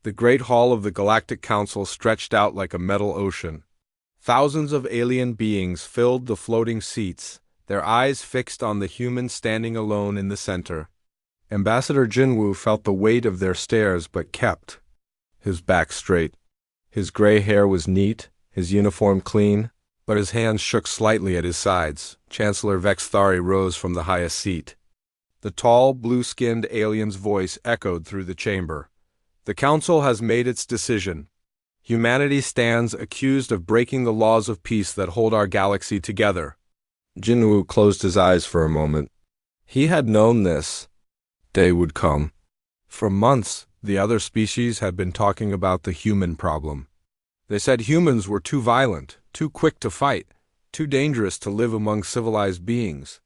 The great hall of the Galactic Council stretched out like a metal ocean. Thousands of alien beings filled the floating seats, their eyes fixed on the human standing alone in the center. Ambassador Jinwoo felt the weight of their stares but kept his back straight. His gray hair was neat, his uniform clean, but his hands shook slightly at his sides. Chancellor Vexthari rose from the highest seat. The tall, blue-skinned alien's voice echoed through the chamber. The Council has made its decision. Humanity stands accused of breaking the laws of peace that hold our galaxy together. Jinwoo closed his eyes for a moment. He had known this day would come. For months, the other species had been talking about the human problem. They said humans were too violent, too quick to fight, too dangerous to live among civilized beings.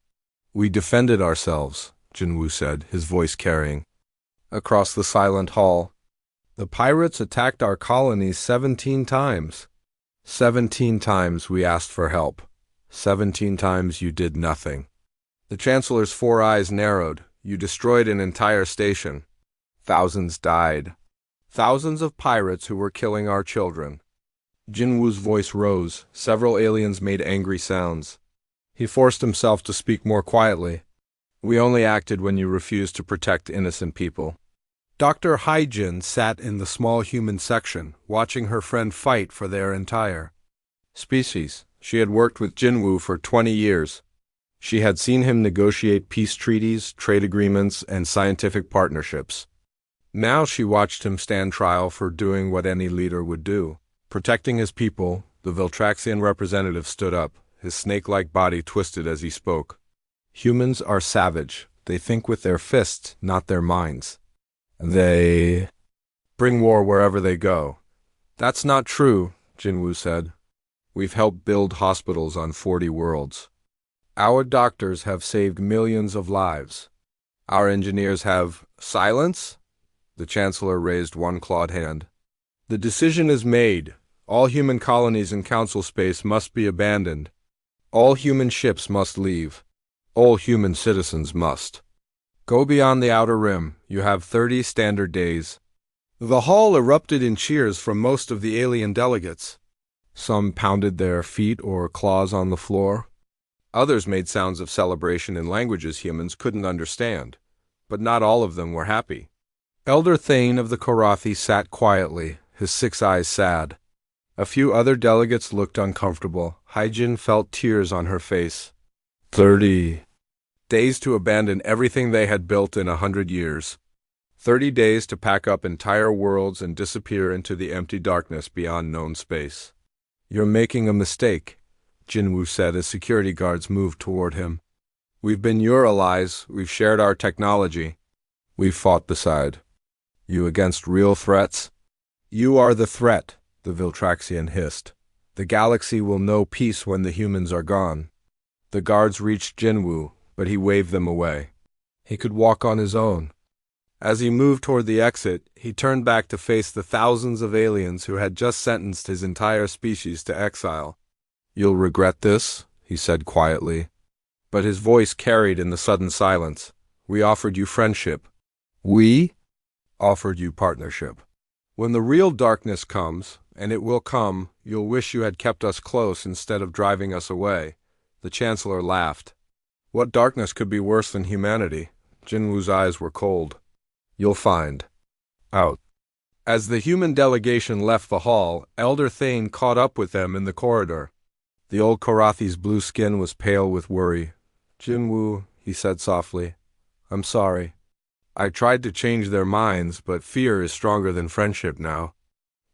We defended ourselves, Jinwoo said, his voice carrying. Across the silent hall, the pirates attacked our colonies 17 times. 17 times we asked for help. 17 times you did nothing. The Chancellor's 4 eyes narrowed. You destroyed an entire station. Thousands died. Thousands of pirates who were killing our children. Jinwoo's voice rose. Several aliens made angry sounds. He forced himself to speak more quietly. We only acted when you refused to protect innocent people. Dr. Haijin sat in the small human section, watching her friend fight for their entire species. She had worked with Jinwoo for 20 years. She had seen him negotiate peace treaties, trade agreements, and scientific partnerships. Now she watched him stand trial for doing what any leader would do. Protecting his people, the Viltraxian representative stood up, his snake-like body twisted as he spoke. Humans are savage. They think with their fists, not their minds. They bring war wherever they go. That's not true, Jinwoo said. We've helped build hospitals on 40 worlds. Our doctors have saved millions of lives. Our engineers have silence? The Chancellor raised one clawed hand. The decision is made. All human colonies in Council space must be abandoned. All human ships must leave. All human citizens must go beyond the outer rim. You have 30 standard days. The hall erupted in cheers from most of the alien delegates. Some pounded their feet or claws on the floor. Others made sounds of celebration in languages humans couldn't understand, but not all of them were happy. Elder Thane of the Korathi sat quietly, his 6 eyes sad. A few other delegates looked uncomfortable. Haijin felt tears on her face. 30 days to abandon everything they had built in 100 years. 30 days to pack up entire worlds and disappear into the empty darkness beyond known space. You're making a mistake, Jinwoo said as security guards moved toward him. We've been your allies, we've shared our technology. We've fought beside you against real threats. You are the threat, the Viltraxian hissed. The galaxy will know peace when the humans are gone. The guards reached Jinwoo, but he waved them away. He could walk on his own. As he moved toward the exit, he turned back to face the thousands of aliens who had just sentenced his entire species to exile. You'll regret this, he said quietly. But his voice carried in the sudden silence. We offered you friendship. We offered you partnership. When the real darkness comes, and it will come, you'll wish you had kept us close instead of driving us away. The Chancellor laughed. What darkness could be worse than humanity? Jinwoo's eyes were cold. You'll find out. As the human delegation left the hall, Elder Thane caught up with them in the corridor. The old Korathi's blue skin was pale with worry. Jinwoo, he said softly, I'm sorry. I tried to change their minds, but fear is stronger than friendship now.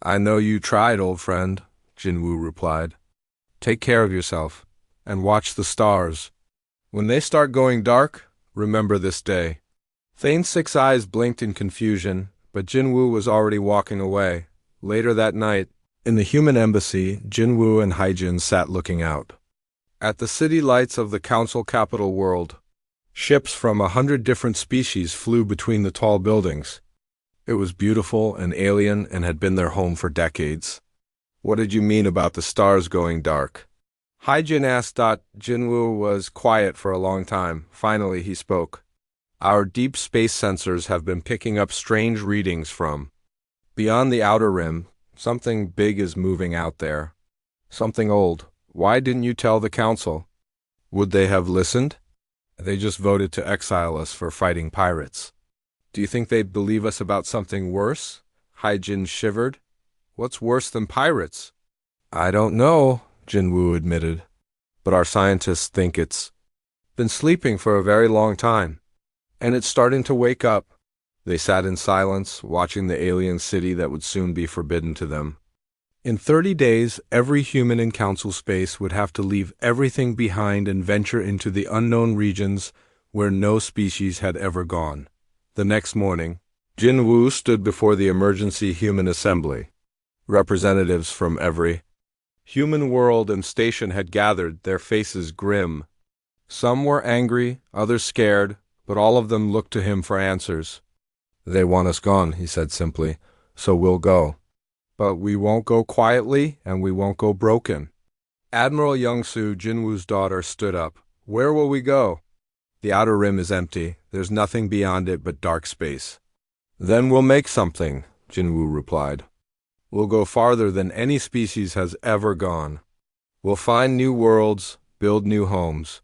I know you tried, old friend, Jinwoo replied. Take care of yourself, and watch the stars. When they start going dark, remember this day. Thane's 6 eyes blinked in confusion, but Jinwoo was already walking away. Later that night, in the human embassy, Jinwoo and Haijin sat looking out. At the city lights of the Council capital world, ships from 100 different species flew between the tall buildings. It was beautiful and alien and had been their home for decades. What did you mean about the stars going dark? Haijin asked. Jinwoo was quiet for a long time. Finally, he spoke. Our deep space sensors have been picking up strange readings from Beyond the outer rim, something big is moving out there. Something old. Why didn't you tell the council? Would they have listened? They just voted to exile us for fighting pirates. Do you think they'd believe us about something worse? Hai-Jin shivered. What's worse than pirates? I don't know, Jinwoo admitted. But our scientists think it's been sleeping for a very long time. And it's starting to wake up. They sat in silence, watching the alien city that would soon be forbidden to them. In 30 days, every human in council space would have to leave everything behind and venture into the unknown regions where no species had ever gone. The next morning, Jinwoo stood before the emergency human assembly. Representatives from every human world and station had gathered, their faces grim. Some were angry, others scared, but all of them looked to him for answers. They want us gone, he said simply, so we'll go. But we won't go quietly, and we won't go broken. Admiral Young-soo, Jinwoo's daughter, stood up. Where will we go? The outer rim is empty. There's nothing beyond it but dark space. Then we'll make something, Jinwoo replied. We'll go farther than any species has ever gone. We'll find new worlds, build new homes.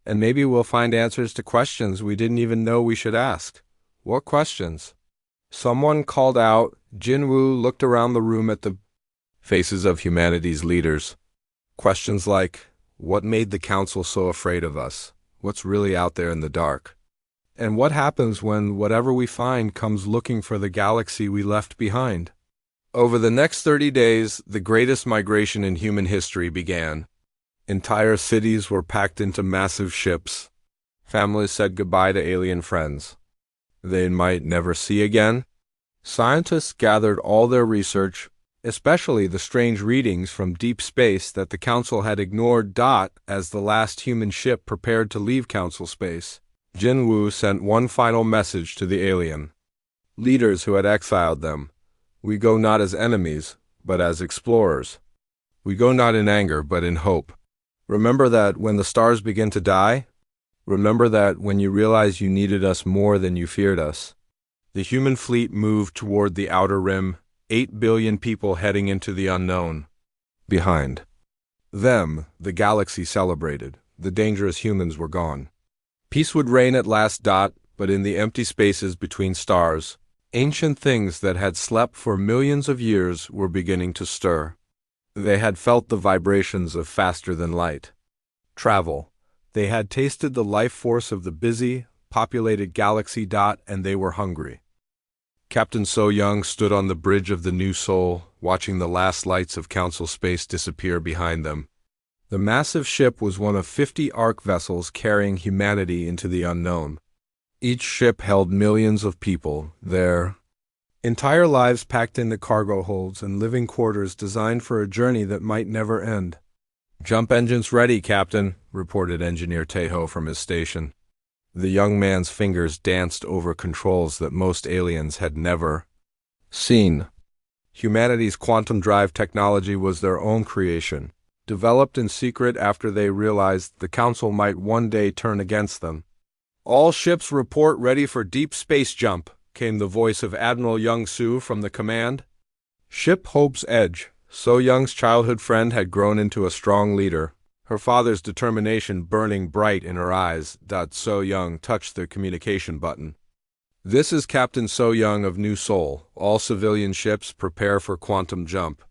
And maybe we'll find answers to questions we didn't even know we should ask. What questions? Someone called out. Jinwoo looked around the room at the faces of humanity's leaders. Questions like, what made the council so afraid of us? What's really out there in the dark? And what happens when whatever we find comes looking for the galaxy we left behind? Over the next 30 days, the greatest migration in human history began. Entire cities were packed into massive ships. Families said goodbye to alien friends they might never see again. Scientists gathered all their research, especially the strange readings from deep space that the Council had ignored. As the last human ship prepared to leave Council space, Jinwoo sent one final message to the alien leaders who had exiled them. We go not as enemies, but as explorers. We go not in anger, but in hope. Remember that when the stars begin to die. Remember that when you realize you needed us more than you feared us. The human fleet moved toward the outer rim, 8 billion people heading into the unknown. Behind them, the galaxy celebrated. The dangerous humans were gone. Peace would reign at last. But in the empty spaces between stars, ancient things that had slept for millions of years were beginning to stir. They had felt the vibrations of faster-than-light travel. They had tasted the life force of the busy, populated galaxy. And they were hungry. Captain So-young stood on the bridge of the New Seoul, watching the last lights of Council space disappear behind them. The massive ship was one of 50 Ark vessels carrying humanity into the unknown. Each ship held millions of people, their entire lives packed into cargo holds and living quarters designed for a journey that might never end. Jump engines ready, Captain, reported Engineer Taeho from his station. The young man's fingers danced over controls that most aliens had never seen. Humanity's quantum drive technology was their own creation, developed in secret after they realized the Council might one day turn against them. All ships report ready for deep space jump, came the voice of Admiral Young-soo from the command. Ship Hope's Edge. So-young's childhood friend had grown into a strong leader, her father's determination burning bright in her eyes. So-young touched the communication button. This is Captain So-young of New Seoul. All civilian ships prepare for quantum jump.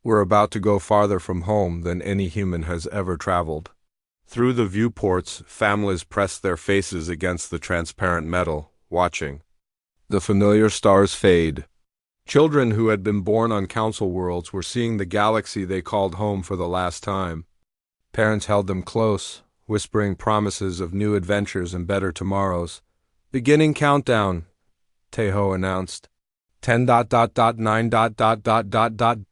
We're about to go farther from home than any human has ever traveled. Through the viewports, families pressed their faces against the transparent metal, watching the familiar stars fade. Children who had been born on Council worlds were seeing the galaxy they called home for the last time. Parents held them close, whispering promises of new adventures and better tomorrows. Beginning countdown, Taeho announced. 10.9.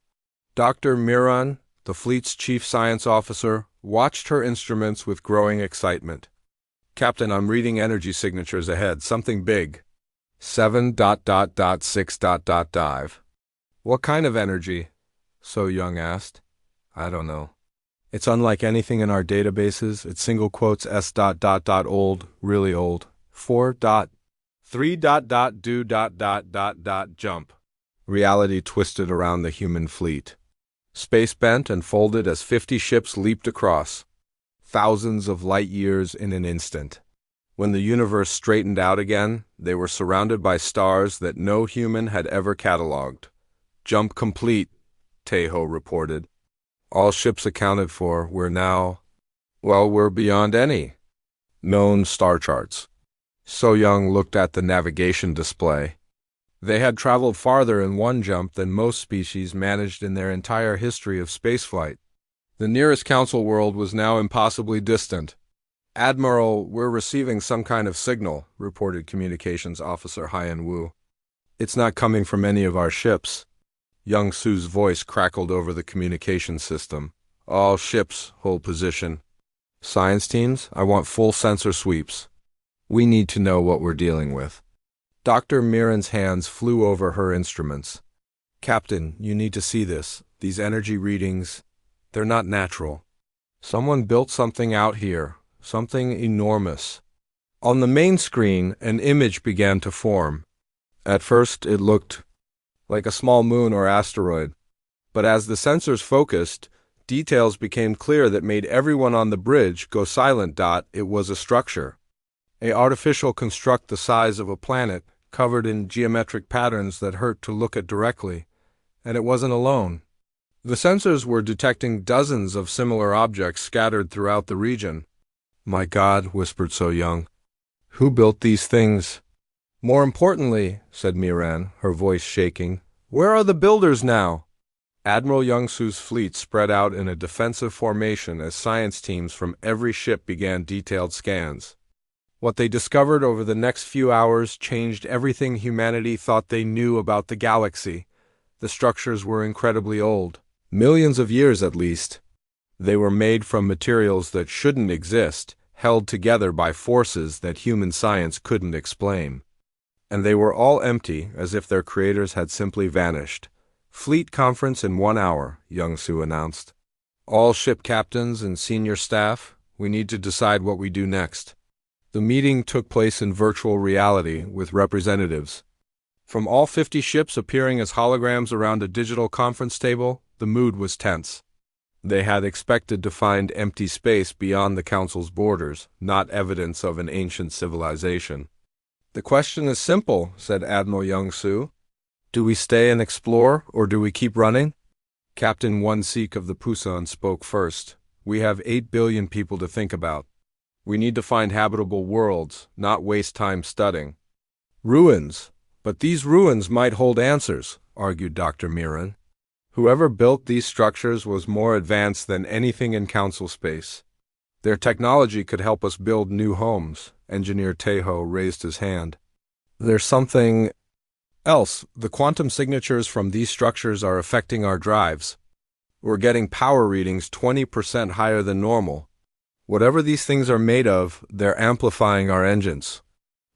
Dr. Miran, the fleet's chief science officer, watched her instruments with growing excitement. Captain, I'm reading energy signatures ahead, something big. 7.6. What kind of energy? So-young asked. I don't know. It's unlike anything in our databases. It's single quotes S. Old, really old. 4. 3. Do. Jump. Reality twisted around the human fleet. Space bent and folded as 50 ships leaped across, thousands of light years in an instant. When the universe straightened out again, they were surrounded by stars that no human had ever catalogued. "Jump complete," Tejo reported. "All ships accounted for, we're beyond any known star charts." So Young looked at the navigation display. They had traveled farther in one jump than most species managed in their entire history of spaceflight. The nearest Council world was now impossibly distant. "Admiral, we're receiving some kind of signal," reported Communications Officer Hyan Wu. "It's not coming from any of our ships." Young Su's voice crackled over the communication system. "All ships, hold position. Science teams, I want full sensor sweeps. We need to know what we're dealing with." Dr. Mirren's hands flew over her instruments. "Captain, you need to see this. These energy readings, they're not natural. Someone built something out here, something enormous." On the main screen, an image began to form. At first, it looked like a small moon or asteroid. But as the sensors focused, details became clear that made everyone on the bridge go silent. It was a structure. An artificial construct the size of a planet, covered in geometric patterns that hurt to look at directly. And it wasn't alone. The sensors were detecting dozens of similar objects scattered throughout the region. "My God," whispered So Young. "Who built these things?" "More importantly," said Miran, her voice shaking, "where are the builders now?" Admiral Young-Su's fleet spread out in a defensive formation as science teams from every ship began detailed scans. What they discovered over the next few hours changed everything humanity thought they knew about the galaxy. The structures were incredibly old, millions of years at least. They were made from materials that shouldn't exist, held together by forces that human science couldn't explain. And they were all empty, as if their creators had simply vanished. "Fleet conference in 1 hour," Young-Su announced. "All ship captains and senior staff, we need to decide what we do next." The meeting took place in virtual reality with representatives from all 50 ships appearing as holograms around a digital conference table. The mood was tense. They had expected to find empty space beyond the Council's borders, not evidence of an ancient civilization. "The question is simple," said Admiral Young-Su. "Do we stay and explore, or do we keep running?" Captain One-Seek of the Pusan spoke first. "We have 8 billion people to think about. We need to find habitable worlds, not waste time studying." "Ruins. But these ruins might hold answers," argued Dr. Miran. "Whoever built these structures was more advanced than anything in Council space. Their technology could help us build new homes." Engineer Tejo raised his hand. "There's something else. The quantum signatures from these structures are affecting our drives. We're getting power readings 20% higher than normal. Whatever these things are made of, they're amplifying our engines."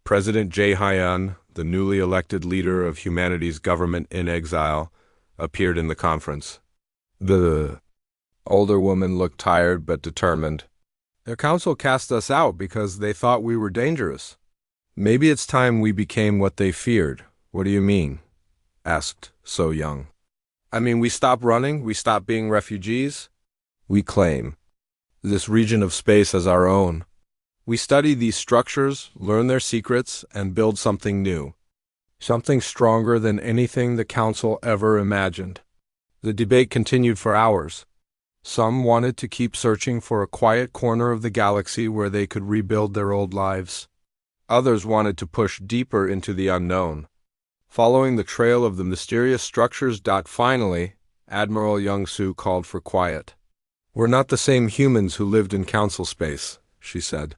President Jae Hyun, the newly elected leader of humanity's government in exile, appeared in the conference. The older woman looked tired but determined. "Their council cast us out because they thought we were dangerous. Maybe it's time we became what they feared." "What do you mean?" asked So Young. "I mean, we stop running, we stop being refugees. We claim this region of space as our own. We study these structures, learn their secrets, and build something new. Something stronger than anything the Council ever imagined." The debate continued for hours. Some wanted to keep searching for a quiet corner of the galaxy where they could rebuild their old lives. Others wanted to push deeper into the unknown, following the trail of the mysterious structures. Finally, Admiral Young-Su called for quiet. "We're not the same humans who lived in Council space," she said.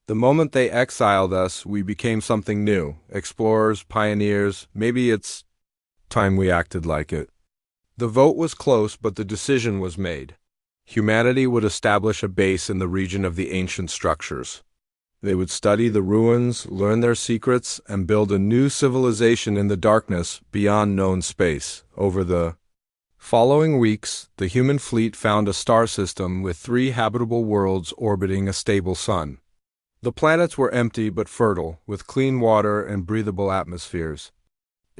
"The moment they exiled us, we became something new. Explorers, pioneers. Maybe it's time we acted like it." The vote was close, but the decision was made. Humanity would establish a base in the region of the ancient structures. They would study the ruins, learn their secrets, and build a new civilization in the darkness beyond known space. Over the following weeks, the human fleet found a star system with 3 habitable worlds orbiting a stable sun. The planets were empty but fertile, with clean water and breathable atmospheres.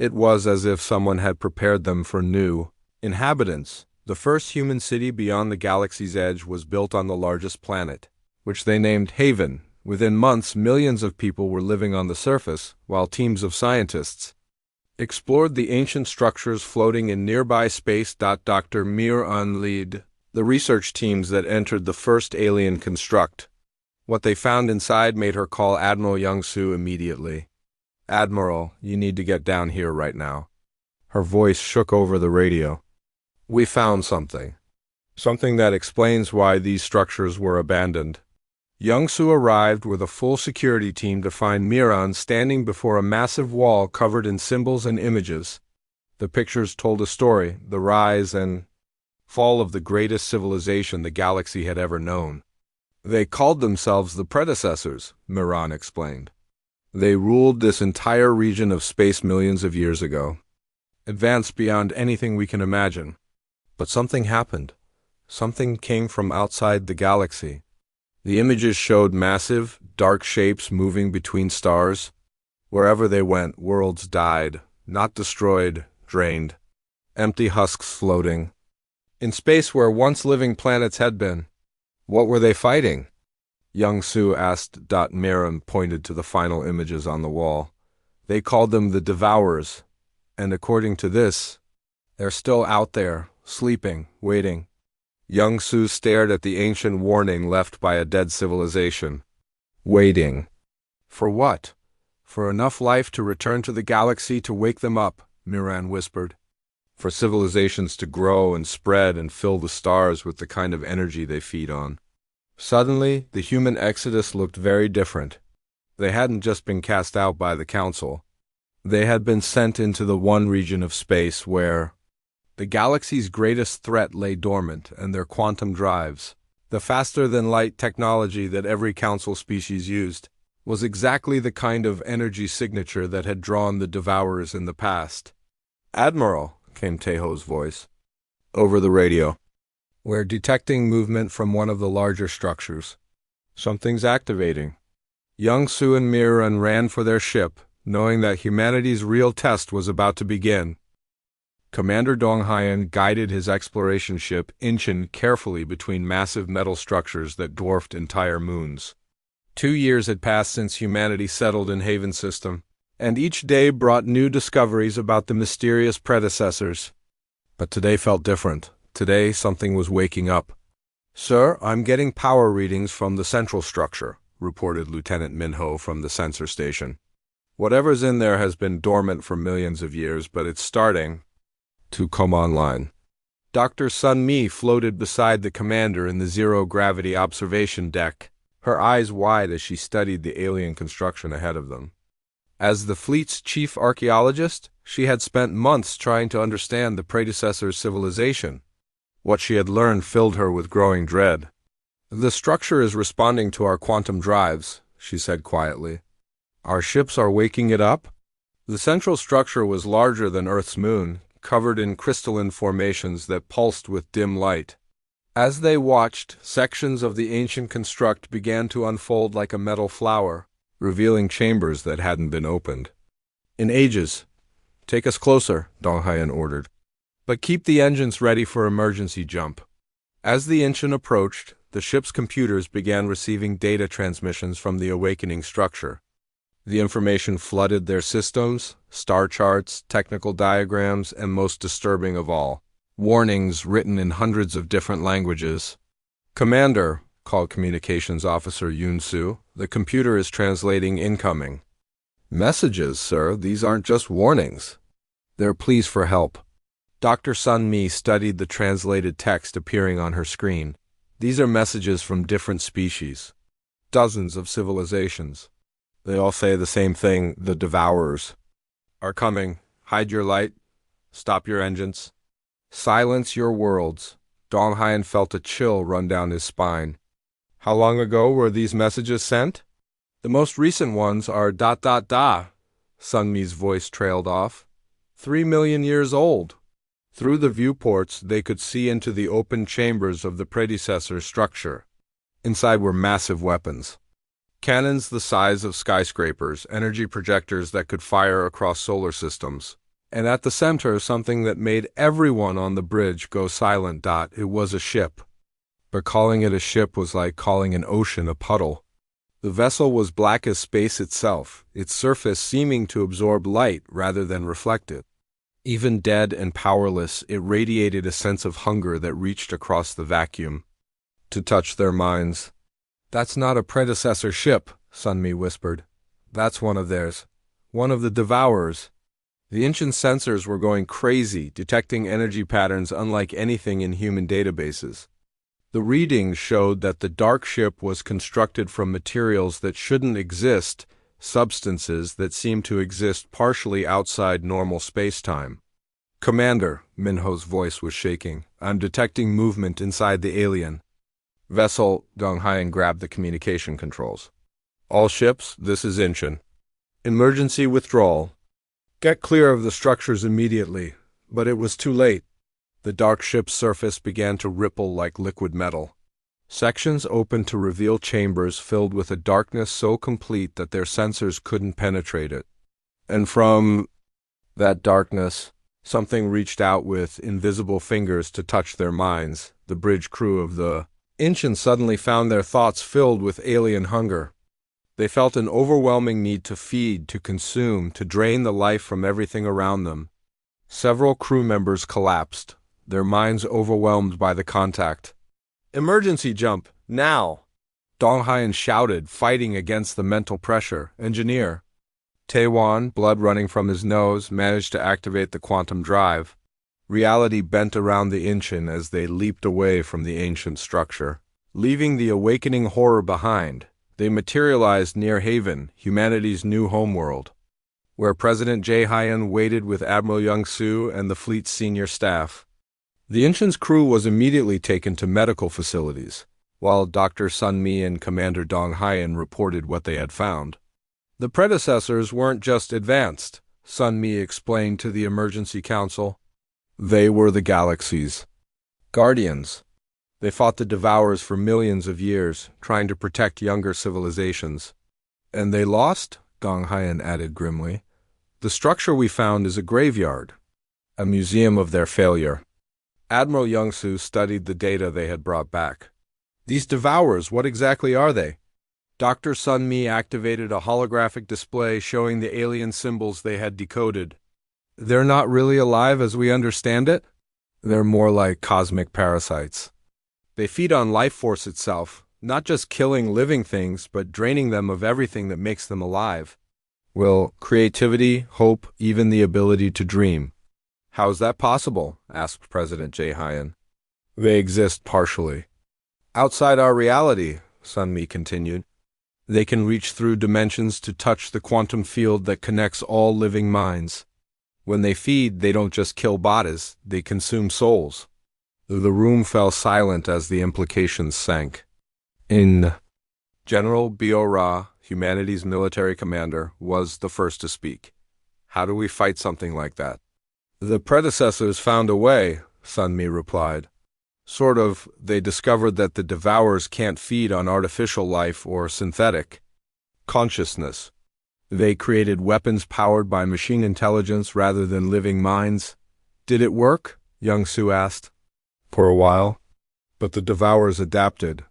It was as if someone had prepared them for new inhabitants. The first human city beyond the galaxy's edge was built on the largest planet, which they named Haven. Within months, millions of people were living on the surface, while teams of scientists explored the ancient structures floating in nearby space. Dr. Mir led the research teams that entered the first alien construct. What they found inside made her call Admiral Young-Soo immediately. "Admiral, you need to get down here right now." Her voice shook over the radio. "We found something. Something that explains why these structures were abandoned." Young-Soo arrived with a full security team to find Miran standing before a massive wall covered in symbols and images. The pictures told a story, the rise and fall of the greatest civilization the galaxy had ever known. "They called themselves the predecessors," Miran explained. "They ruled this entire region of space millions of years ago, advanced beyond anything we can imagine. But something happened. Something came from outside the galaxy." The images showed massive, dark shapes moving between stars. Wherever they went, worlds died, not destroyed, drained. Empty husks floating in space where once living planets had been. What were they fighting? Young-Soo asked. Miran pointed to the final images on the wall. "They called them the Devourers, and according to this, they're still out there, sleeping, waiting." Young-Soo stared at the ancient warning left by a dead civilization. "Waiting. For what?" "For enough life to return to the galaxy to wake them up," Miran whispered. "For civilizations to grow and spread and fill the stars with the kind of energy they feed on." Suddenly, the human exodus looked very different. They hadn't just been cast out by the Council. They had been sent into the one region of space where the galaxy's greatest threat lay dormant, and their quantum drives, the faster-than-light technology that every Council species used, was exactly the kind of energy signature that had drawn the Devourers in the past. "Admiral," came Teho's voice over the radio. "We're detecting movement from one of the larger structures. Something's activating." Young-Soo and Miran ran for their ship, knowing that humanity's real test was about to begin. Commander Dong-Hyeon guided his exploration ship Incheon carefully between massive metal structures that dwarfed entire moons. 2 years had passed since humanity settled in Haven System, and each day brought new discoveries about the mysterious predecessors. But today felt different. Today something was waking up. "Sir, I'm getting power readings from the central structure," reported Lieutenant Minho from the sensor station. "Whatever's in there has been dormant for millions of years, but it's starting to come online." Dr. Sun Mi floated beside the commander in the zero-gravity observation deck, her eyes wide as she studied the alien construction ahead of them. As the fleet's chief archaeologist, she had spent months trying to understand the predecessor's civilization. What she had learned filled her with growing dread. "The structure is responding to our quantum drives," she said quietly. "Our ships are waking it up?" The central structure was larger than Earth's moon, covered in crystalline formations that pulsed with dim light. As they watched, sections of the ancient construct began to unfold like a metal flower, revealing chambers that hadn't been opened in ages. "Take us closer," Dong-Hyeon ordered. "But keep the engines ready for emergency jump." As the Incheon approached, the ship's computers began receiving data transmissions from the awakening structure. The information flooded their systems, star charts, technical diagrams, and most disturbing of all, warnings written in hundreds of different languages. "Commander," called Communications Officer Yoon-Soo, "the computer is translating incoming." "Messages, sir. These aren't just warnings. They're pleas for help." Dr. Sun Mi studied the translated text appearing on her screen. "These are messages from different species. Dozens of civilizations. They all say the same thing: the Devourers are coming. Hide your light. Stop your engines. Silence your worlds." Dong-Hyeon felt a chill run down his spine. "How long ago were these messages sent?" "The most recent ones are ... Sun Mi's voice trailed off. 3 million years old." Through the viewports, they could see into the open chambers of the predecessor structure. Inside were massive weapons. Cannons the size of skyscrapers, energy projectors that could fire across solar systems. And at the center, something that made everyone on the bridge go silent. It was a ship. But calling it a ship was like calling an ocean a puddle. The vessel was black as space itself, its surface seeming to absorb light rather than reflect it. Even dead and powerless, it radiated a sense of hunger that reached across the vacuum to touch their minds. "That's not a predecessor ship," Sunmi whispered. "That's one of theirs. One of the Devourers." The ancient sensors were going crazy, detecting energy patterns unlike anything in human databases. The readings showed that the dark ship was constructed from materials that shouldn't exist, substances that seemed to exist partially outside normal space-time. "Commander," Minho's voice was shaking, "I'm detecting movement inside the alien." Vessel, Donghayan grabbed the communication controls. "All ships, this is Incheon. Emergency withdrawal. Get clear of the structures immediately." But it was too late. The dark ship's surface began to ripple like liquid metal. Sections opened to reveal chambers filled with a darkness so complete that their sensors couldn't penetrate it. And from that darkness, something reached out with invisible fingers to touch their minds. The bridge crew of the Incheon suddenly found their thoughts filled with alien hunger. They felt an overwhelming need to feed, to consume, to drain the life from everything around them. Several crew members collapsed, their minds overwhelmed by the contact. "Emergency jump, now!" Donghayan shouted, fighting against the mental pressure. "Engineer." Taewon, blood running from his nose, managed to activate the quantum drive. Reality bent around the Incheon as they leaped away from the ancient structure. Leaving the awakening horror behind, they materialized near Haven, humanity's new homeworld, where President Jae-hyun waited with Admiral Young-soo and the fleet's senior staff. The Incheon's crew was immediately taken to medical facilities, while Dr. Sunmi and Commander Dong-hyun reported what they had found. The predecessors weren't just advanced, Sunmi explained to the Emergency Council. They were the galaxy's guardians. They fought the Devourers for millions of years, trying to protect younger civilizations. "And they lost?" Dong-hyun added grimly. "The structure we found is a graveyard, a museum of their failure." Admiral Young-soo studied the data they had brought back. "These Devourers, what exactly are they?" Dr. Sunmi activated a holographic display showing the alien symbols they had decoded. "They're not really alive as we understand it? They're more like cosmic parasites. They feed on life force itself, not just killing living things, but draining them of everything that makes them alive. Will, creativity, hope, even the ability to dream." "How is that possible?" asked President Jae-hyun. "They exist partially outside our reality," Sunmi continued. "They can reach through dimensions to touch the quantum field that connects all living minds. When they feed, they don't just kill bodies, they consume souls." The room fell silent as the implications sank. General Bio-ra, humanity's military commander, was the first to speak. "How do we fight something like that?" "The predecessors found a way," Sunmi replied. "Sort of, they discovered that the Devourers can't feed on artificial life or synthetic consciousness. They created weapons powered by machine intelligence rather than living minds." "Did it work?" Young-soo asked. "For a while. But the Devourers adapted.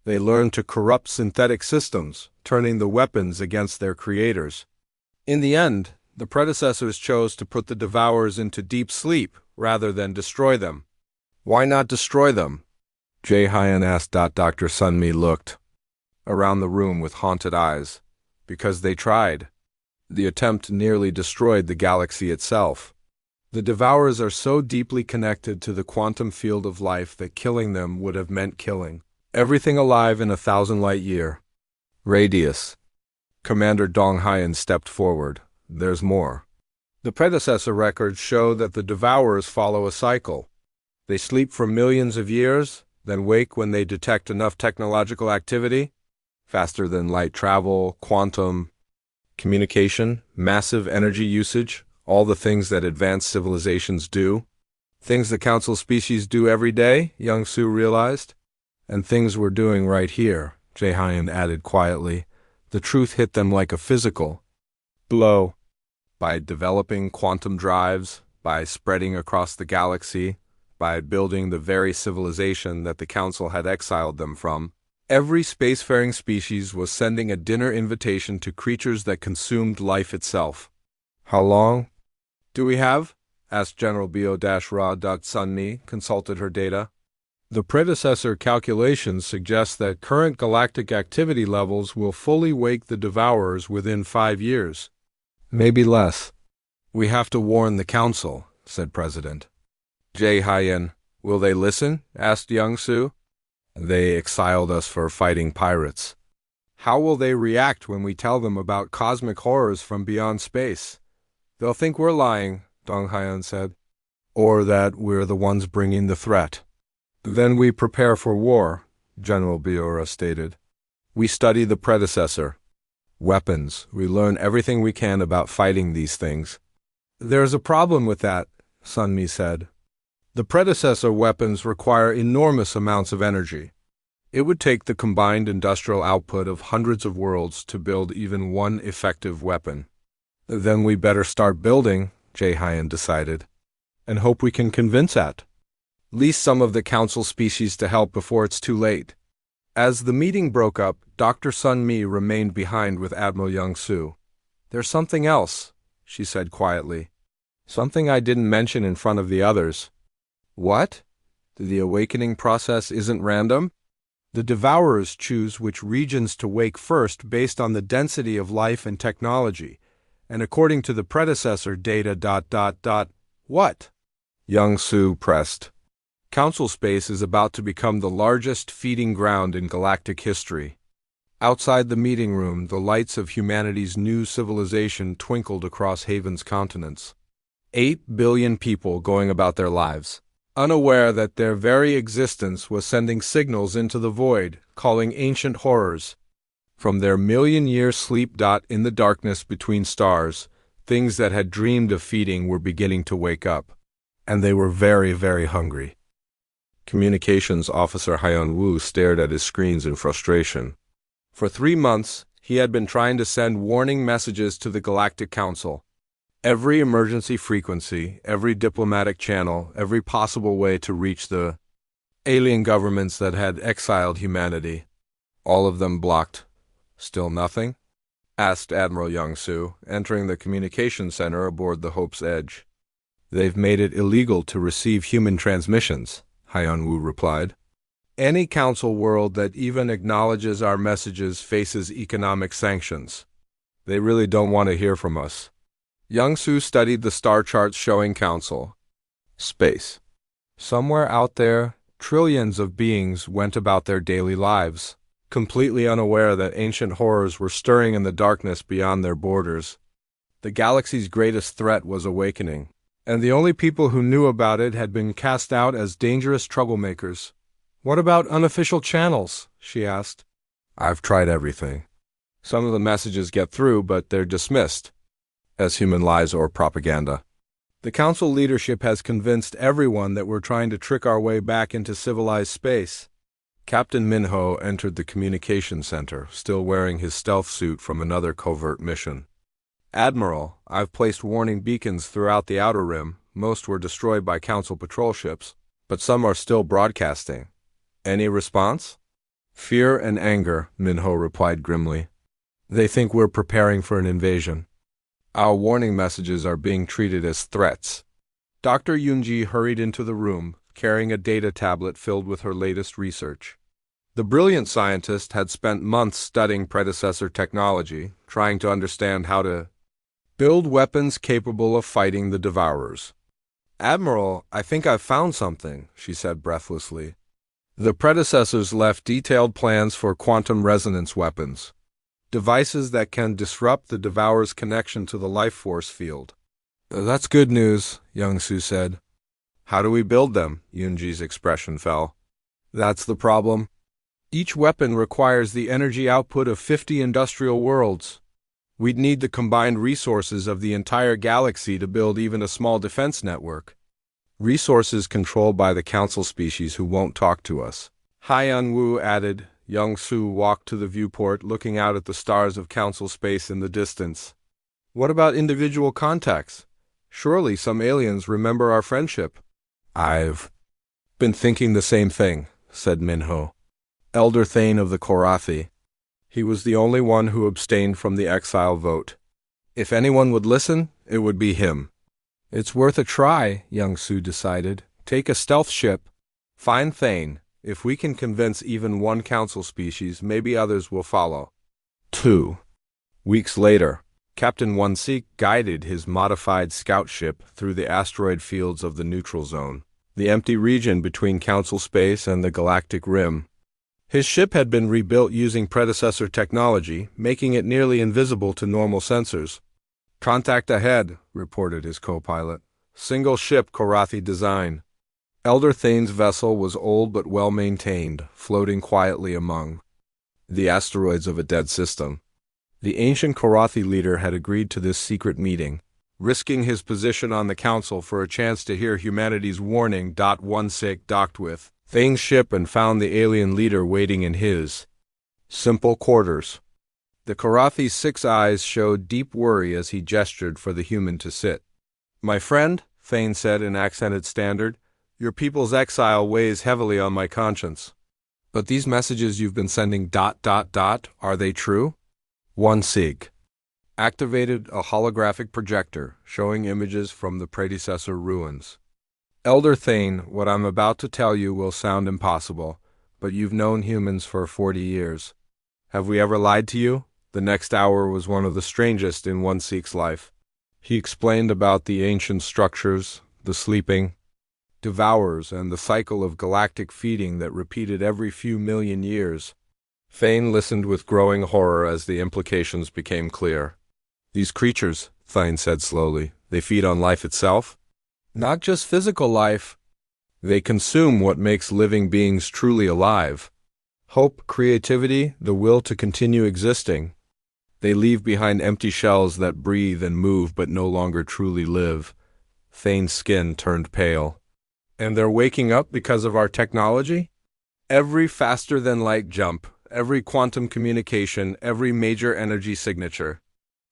They learned to corrupt synthetic systems, turning the weapons against their creators. In the end, the predecessors chose to put the Devourers into deep sleep rather than destroy them." "Why not destroy them?" Jae-hyun asked. Dr. Sunmi looked around the room with haunted eyes. "Because they tried. The attempt nearly destroyed the galaxy itself. The Devourers are so deeply connected to the quantum field of life that killing them would have meant killing everything alive in 1,000 light-year radius." Commander Dong-hyun stepped forward. "There's more. The predecessor records show that the Devourers follow a cycle. They sleep for millions of years, then wake when they detect enough technological activity, faster than light travel, quantum communication, massive energy usage, all the things that advanced civilizations do. Things the Council species do every day," Young-soo realized. "And things we're doing right here," Jae-hyun added quietly. The truth hit them like a physical blow. by developing quantum drives, by spreading across the galaxy, by building the very civilization that the Council had exiled them from. Every spacefaring species was sending a dinner invitation to creatures that consumed life itself. "How long do we have?" asked General Bio-Ra.Sunni, consulted her data. "The predecessor calculations suggest that current galactic activity levels will fully wake the Devourers within 5 years. Maybe less." "We have to warn the Council," said President Jae-Hyen. "Will they listen?" asked Young-Soo. "They exiled us for fighting pirates." "How will they react when we tell them about cosmic horrors from beyond space?" "They'll think we're lying," Dong-Hyen said. "Or that we're the ones bringing the threat." "Then we prepare for war," General Biora stated. "We study the predecessor. Weapons. We learn everything we can about fighting these things." "There's a problem with that," Sunmi said. "The predecessor weapons require enormous amounts of energy. It would take the combined industrial output of hundreds of worlds to build even one effective weapon." "Then we better start building," Jae-Hyen decided, "and hope we can convince at least some of the Council species to help before it's too late." As the meeting broke up, Dr. Sunmi remained behind with Admiral Young-Soo. "There's something else," she said quietly. "Something I didn't mention in front of the others." "What? The awakening process isn't random?" "The Devourers choose which regions to wake first based on the density of life and technology, and according to the predecessor data. What?" Young-Soo pressed. "Council space is about to become the largest feeding ground in galactic history." Outside the meeting room, the lights of humanity's new civilization twinkled across Haven's continents. 8 billion people going about their lives, unaware that their very existence was sending signals into the void, calling ancient horrors. From their million-year sleep. In the darkness between stars, things that had dreamed of feeding were beginning to wake up. And they were very, very hungry. Communications Officer Hyun-woo stared at his screens in frustration. For 3 months, he had been trying to send warning messages to the Galactic Council. Every emergency frequency, every diplomatic channel, every possible way to reach the alien governments that had exiled humanity. All of them blocked. "Still nothing?" asked Admiral Young-Soo, entering the communications center aboard the Hope's Edge. "They've made it illegal to receive human transmissions," Hyun-woo replied. "Any Council world that even acknowledges our messages faces economic sanctions. They really don't want to hear from us." Young-Soo studied the star charts showing Council space. Somewhere out there, trillions of beings went about their daily lives, completely unaware that ancient horrors were stirring in the darkness beyond their borders. The galaxy's greatest threat was awakening, and the only people who knew about it had been cast out as dangerous troublemakers. "What about unofficial channels?" she asked. "I've tried everything. Some of the messages get through, but they're dismissed as human lies or propaganda. The Council leadership has convinced everyone that we're trying to trick our way back into civilized space." Captain Minho entered the communications center, still wearing his stealth suit from another covert mission. "Admiral, I've placed warning beacons throughout the Outer Rim. Most were destroyed by Council patrol ships, but some are still broadcasting. Any response?" "Fear and anger," Minho replied grimly. "They think we're preparing for an invasion. Our warning messages are being treated as threats." Dr. Yoonji hurried into the room, carrying a data tablet filled with her latest research. The brilliant scientist had spent months studying predecessor technology, trying to understand how to build weapons capable of fighting the Devourers. "Admiral, I think I've found something," she said breathlessly. The predecessors left detailed plans for quantum resonance weapons, devices that can disrupt the Devourer's connection to the life force field. "That's good news," Young-Soo said. "How do we build them?" Yoonji's expression fell. "That's the problem. Each weapon requires the energy output of 50 industrial worlds. We'd need the combined resources of the entire galaxy to build even a small defense network. Resources controlled by the Council species who won't talk to us." Hyun-woo added. Young-Soo walked to the viewport, looking out at the stars of Council space in the distance. What about individual contacts? Surely some aliens remember our friendship. I've been thinking the same thing, said Minho, Elder Thane of the Korathi. He was the only one who abstained from the exile vote. If anyone would listen, it would be him. It's worth a try, young Su decided. Take a stealth ship. Find Thane. If we can convince even one council species, maybe others will follow. 2 weeks later, Captain One-Seek guided his modified scout ship through the asteroid fields of the neutral zone, the empty region between council space and the galactic rim. His ship had been rebuilt using predecessor technology, making it nearly invisible to normal sensors. Contact ahead, reported his co-pilot. Single ship Korathi design. Elder Thane's vessel was old but well-maintained, floating quietly among the asteroids of a dead system. The ancient Korathi leader had agreed to this secret meeting, risking his position on the council for a chance to hear humanity's warning. One-Seek docked with Thane's ship and found the alien leader waiting in his simple quarters. The Korathi's 6 eyes showed deep worry as he gestured for the human to sit. My friend, Thane said in accented standard, your people's exile weighs heavily on my conscience. But these messages you've been sending ... are they true? One-Seek activated a holographic projector showing images from the predecessor ruins. Elder Thane, what I'm about to tell you will sound impossible, but you've known humans for 40 years. Have we ever lied to you? The next hour was one of the strangest in One-Seek's life. He explained about the ancient structures, the sleeping devourers, and the cycle of galactic feeding that repeated every few million years. Thane listened with growing horror as the implications became clear. These creatures, Thane said slowly, they feed on life itself? Not just physical life. They consume what makes living beings truly alive. Hope, creativity, the will to continue existing. They leave behind empty shells that breathe and move but no longer truly live. Thane's skin turned pale. And they're waking up because of our technology? Every faster-than-light jump, every quantum communication, every major energy signature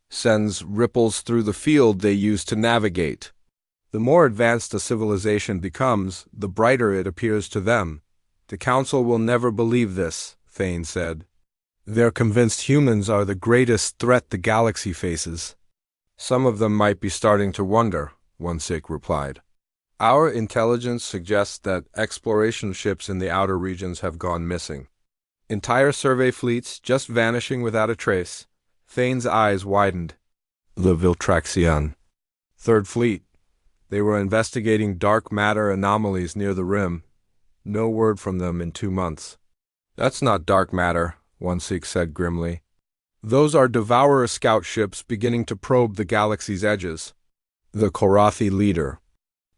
sends ripples through the field they use to navigate. The more advanced a civilization becomes, the brighter it appears to them. The Council will never believe this, Thane said. They're convinced humans are the greatest threat the galaxy faces. Some of them might be starting to wonder, One-Seek replied. Our intelligence suggests that exploration ships in the outer regions have gone missing. Entire survey fleets just vanishing without a trace. Thane's eyes widened. The Viltraxian. Third Fleet. They were investigating dark matter anomalies near the rim. No word from them in 2 months. That's not dark matter, One-Seek said grimly. Those are devourer scout ships beginning to probe the galaxy's edges. The Korathi leader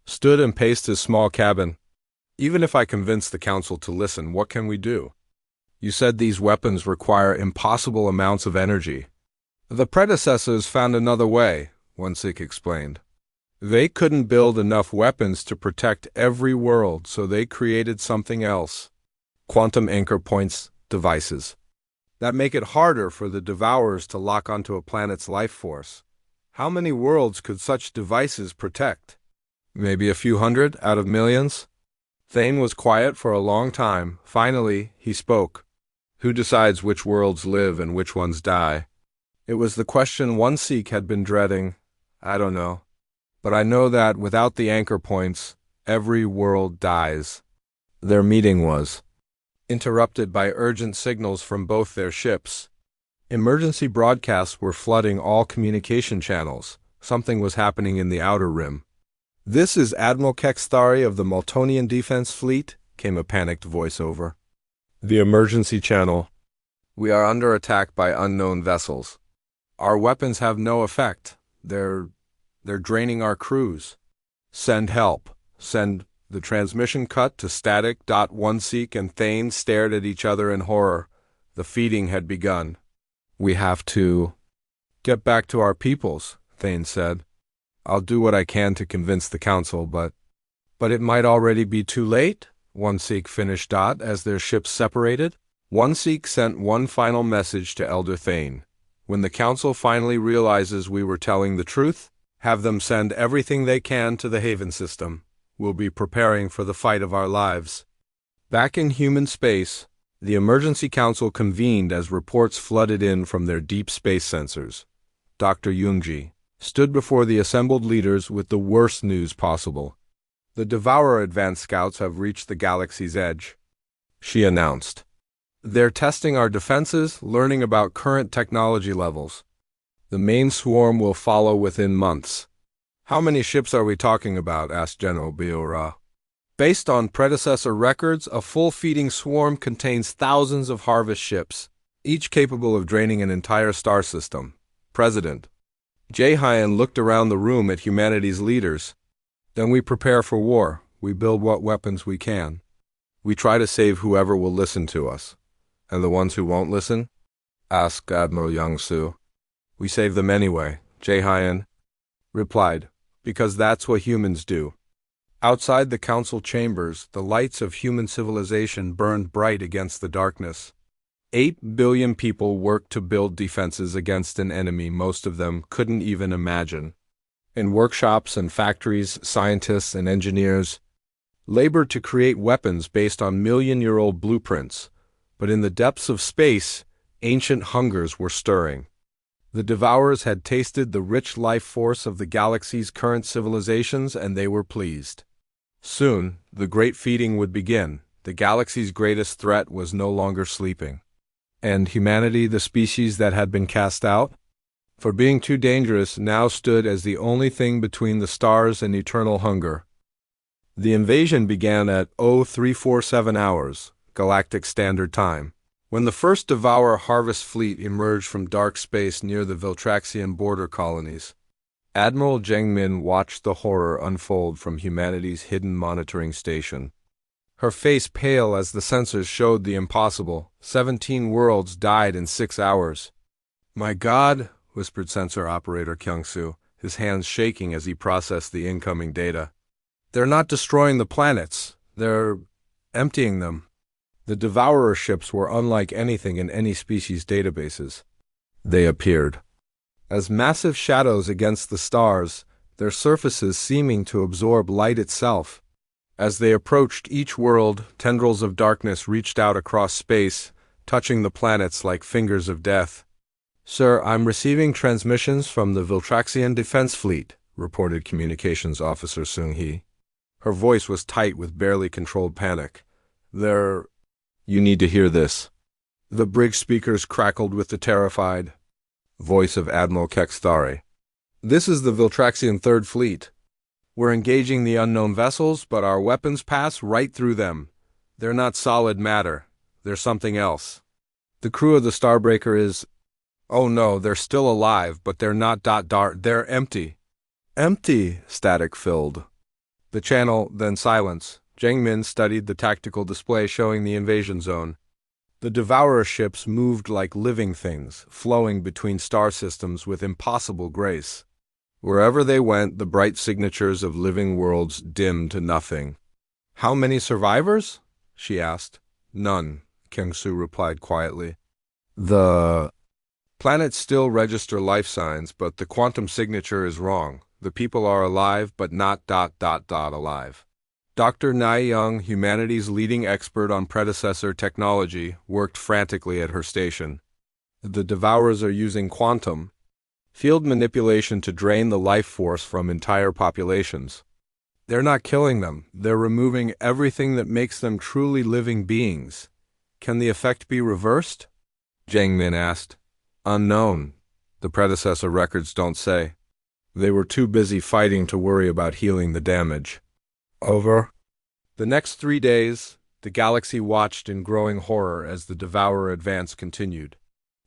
stood and paced his small cabin. Even if I convince the Council to listen, what can we do? You said these weapons require impossible amounts of energy. The predecessors found another way, One-Seek explained. They couldn't build enough weapons to protect every world, so they created something else. Quantum anchor points, devices. That make it harder for the devourers to lock onto a planet's life force. How many worlds could such devices protect? Maybe a few hundred out of millions? Thane was quiet for a long time. Finally, he spoke. Who decides which worlds live and which ones die? It was the question One-Seek had been dreading. I don't know. But I know that without the anchor points, every world dies. Their meeting was interrupted by urgent signals from both their ships. Emergency broadcasts were flooding all communication channels. Something was happening in the outer rim. This is Admiral Kexthari of the Maltonian Defense Fleet, came a panicked voiceover. The emergency channel. We are under attack by unknown vessels. Our weapons have no effect. They're draining our crews. Send help. Send. The transmission cut to static. One-Seek and Thane stared at each other in horror. The feeding had begun. We have to get back to our peoples, Thane said. I'll do what I can to convince the Council, but it might already be too late, One-Seek finished. As their ships separated, One-Seek sent one final message to Elder Thane. When the Council finally realizes we were telling the truth, have them send everything they can to the Haven system. We'll be preparing for the fight of our lives. Back in human space, the Emergency Council convened as reports flooded in from their deep space sensors. Dr. Youngji stood before the assembled leaders with the worst news possible. The Devourer advanced scouts have reached the galaxy's edge, she announced. They're testing our defenses, learning about current technology levels. The main swarm will follow within months. How many ships are we talking about? Asked General Biora. Based on predecessor records, a full feeding swarm contains thousands of harvest ships, each capable of draining an entire star system. President Jae-hyun looked around the room at humanity's leaders. Then we prepare for war. We build what weapons we can. We try to save whoever will listen to us. And the ones who won't listen? Asked Admiral Young-soo. We save them anyway, Jae-hyun replied, because that's what humans do. Outside the council chambers, the lights of human civilization burned bright against the darkness. 8 billion people worked to build defenses against an enemy most of them couldn't even imagine. In workshops and factories, scientists and engineers labored to create weapons based on million-year-old blueprints, but in the depths of space, ancient hungers were stirring. The Devourers had tasted the rich life force of the galaxy's current civilizations, and they were pleased. Soon, the great feeding would begin. The galaxy's greatest threat was no longer sleeping. And humanity, the species that had been cast out, for being too dangerous, now stood as the only thing between the stars and eternal hunger. The invasion began at 0347 hours, Galactic Standard Time, when the first Devourer harvest fleet emerged from dark space near the Viltraxian border colonies. Admiral Jang-min watched the horror unfold from humanity's hidden monitoring station. Her face pale as the sensors showed the impossible. 17 worlds died in 6 hours. My God, whispered sensor operator Kyung-soo, his hands shaking as he processed the incoming data. They're not destroying the planets. They're emptying them. The Devourer ships were unlike anything in any species' databases. They appeared as massive shadows against the stars, their surfaces seeming to absorb light itself. As they approached each world, tendrils of darkness reached out across space, touching the planets like fingers of death. Sir, I'm receiving transmissions from the Viltraxian Defense Fleet, reported Communications Officer Seung-hee. Her voice was tight with barely controlled panic. You need to hear this. The bridge speakers crackled with the terrified voice of Admiral Kekstari. This is the Viltraxian Third Fleet. We're engaging the unknown vessels, but our weapons pass right through them. They're not solid matter. They're something else. The crew of the Starbreaker is... Oh no, they're still alive, but they're not ... They're empty. Empty, static filled. The channel, then silence. Jang-min studied the tactical display showing the invasion zone. The Devourer ships moved like living things, flowing between star systems with impossible grace. Wherever they went, the bright signatures of living worlds dimmed to nothing. How many survivors? She asked. None, Kyung-soo replied quietly. The planets still register life signs, but the quantum signature is wrong. The people are alive, but not ... alive. Dr. Nai-young, humanity's leading expert on predecessor technology, worked frantically at her station. The Devourers are using quantum field manipulation to drain the life force from entire populations. They're not killing them. They're removing everything that makes them truly living beings. Can the effect be reversed? Jang-min asked. Unknown. The predecessor records don't say. They were too busy fighting to worry about healing the damage. Over. The next 3 days, the galaxy watched in growing horror as the Devourer advance continued.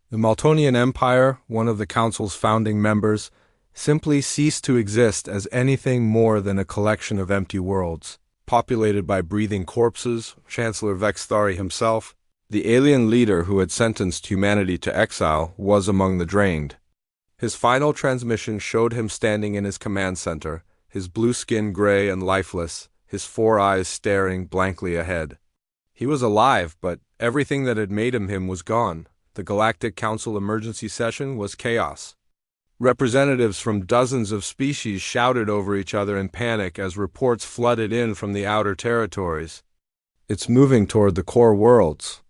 The Maltonian Empire, one of the Council's founding members, simply ceased to exist as anything more than a collection of empty worlds, populated by breathing corpses. Chancellor Vexthari himself, the alien leader who had sentenced humanity to exile, was among the drained. His final transmission showed him standing in his command center, his blue skin gray and lifeless, his 4 eyes staring blankly ahead. He was alive, but everything that had made him was gone. The Galactic Council emergency session was chaos. Representatives from dozens of species shouted over each other in panic as reports flooded in from the outer territories. "It's moving toward the core worlds,"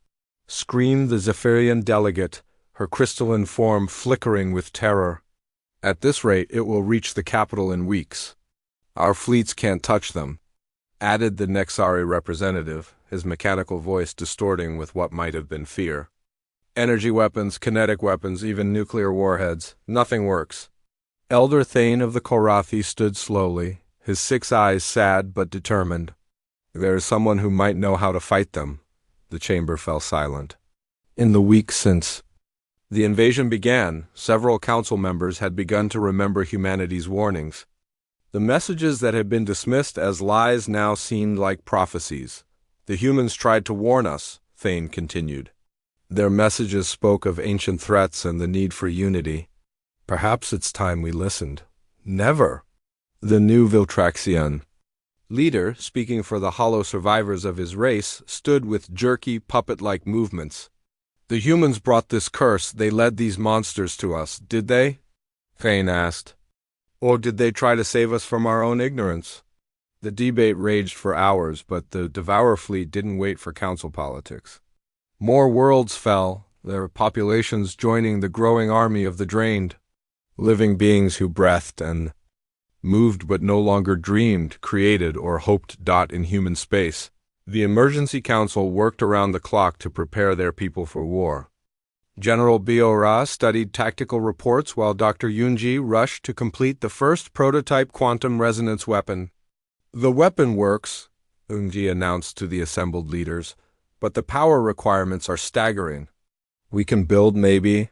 screamed the Zephyrian delegate, her crystalline form flickering with terror. "At this rate, it will reach the capital in weeks. Our fleets can't touch them," added the Nexari representative, his mechanical voice distorting with what might have been fear. "Energy weapons, kinetic weapons, even nuclear warheads, nothing works." Elder Thane of the Korathi stood slowly, his 6 eyes sad but determined. "There is someone who might know how to fight them." The chamber fell silent. In the weeks since the invasion began, several council members had begun to remember humanity's warnings. The messages that had been dismissed as lies now seemed like prophecies. "The humans tried to warn us," Thane continued. "Their messages spoke of ancient threats and the need for unity. Perhaps it's time we listened." "Never." The new Viltraxian leader, speaking for the hollow survivors of his race, stood with jerky, puppet-like movements. "The humans brought this curse, they led these monsters to us, did they?" Thane asked. "Or did they try to save us from our own ignorance?" The debate raged for hours, but the Devourer fleet didn't wait for council politics. More worlds fell, their populations joining the growing army of the drained. Living beings who breathed and moved but no longer dreamed, created, or hoped. In human space, the Emergency Council worked around the clock to prepare their people for war. General Biora studied tactical reports while Dr. Yunji rushed to complete the first prototype quantum resonance weapon. "The weapon works," Yunji announced to the assembled leaders, "but the power requirements are staggering. We can build maybe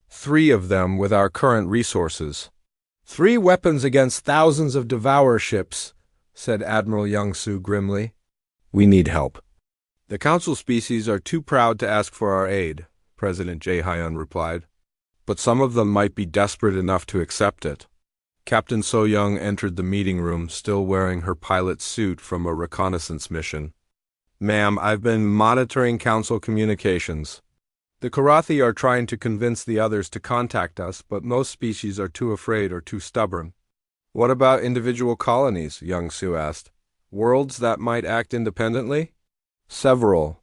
3 of them with our current resources." 3 weapons against thousands of Devourer ships," said Admiral Youngsu grimly. "We need help. The Council species are too proud to ask for our aid," President Jae-hyun replied. "But some of them might be desperate enough to accept it." Captain So-young entered the meeting room, still wearing her pilot's suit from a reconnaissance mission. "Ma'am, I've been monitoring Council communications. The Korathi are trying to convince the others to contact us, but most species are too afraid or too stubborn." "What about individual colonies?" Young-soo asked. "Worlds that might act independently?" "Several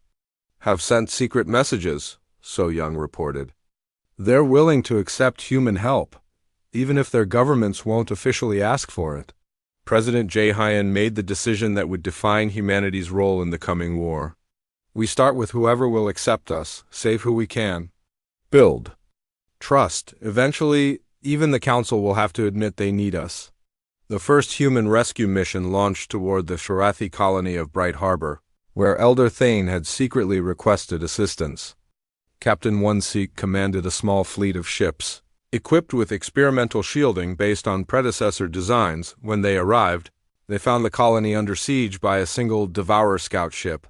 have sent secret messages," So-young reported. "They're willing to accept human help, even if their governments won't officially ask for it." President Jae-hyun made the decision that would define humanity's role in the coming war. "We start with whoever will accept us, save who we can. Build. Trust. Eventually, even the Council will have to admit they need us." The first human rescue mission launched toward the Sharathi colony of Bright Harbor, where Elder Thane had secretly requested assistance. Captain One-Seek commanded a small fleet of ships, equipped with experimental shielding based on predecessor designs. When they arrived, they found the colony under siege by a single Devourer scout ship.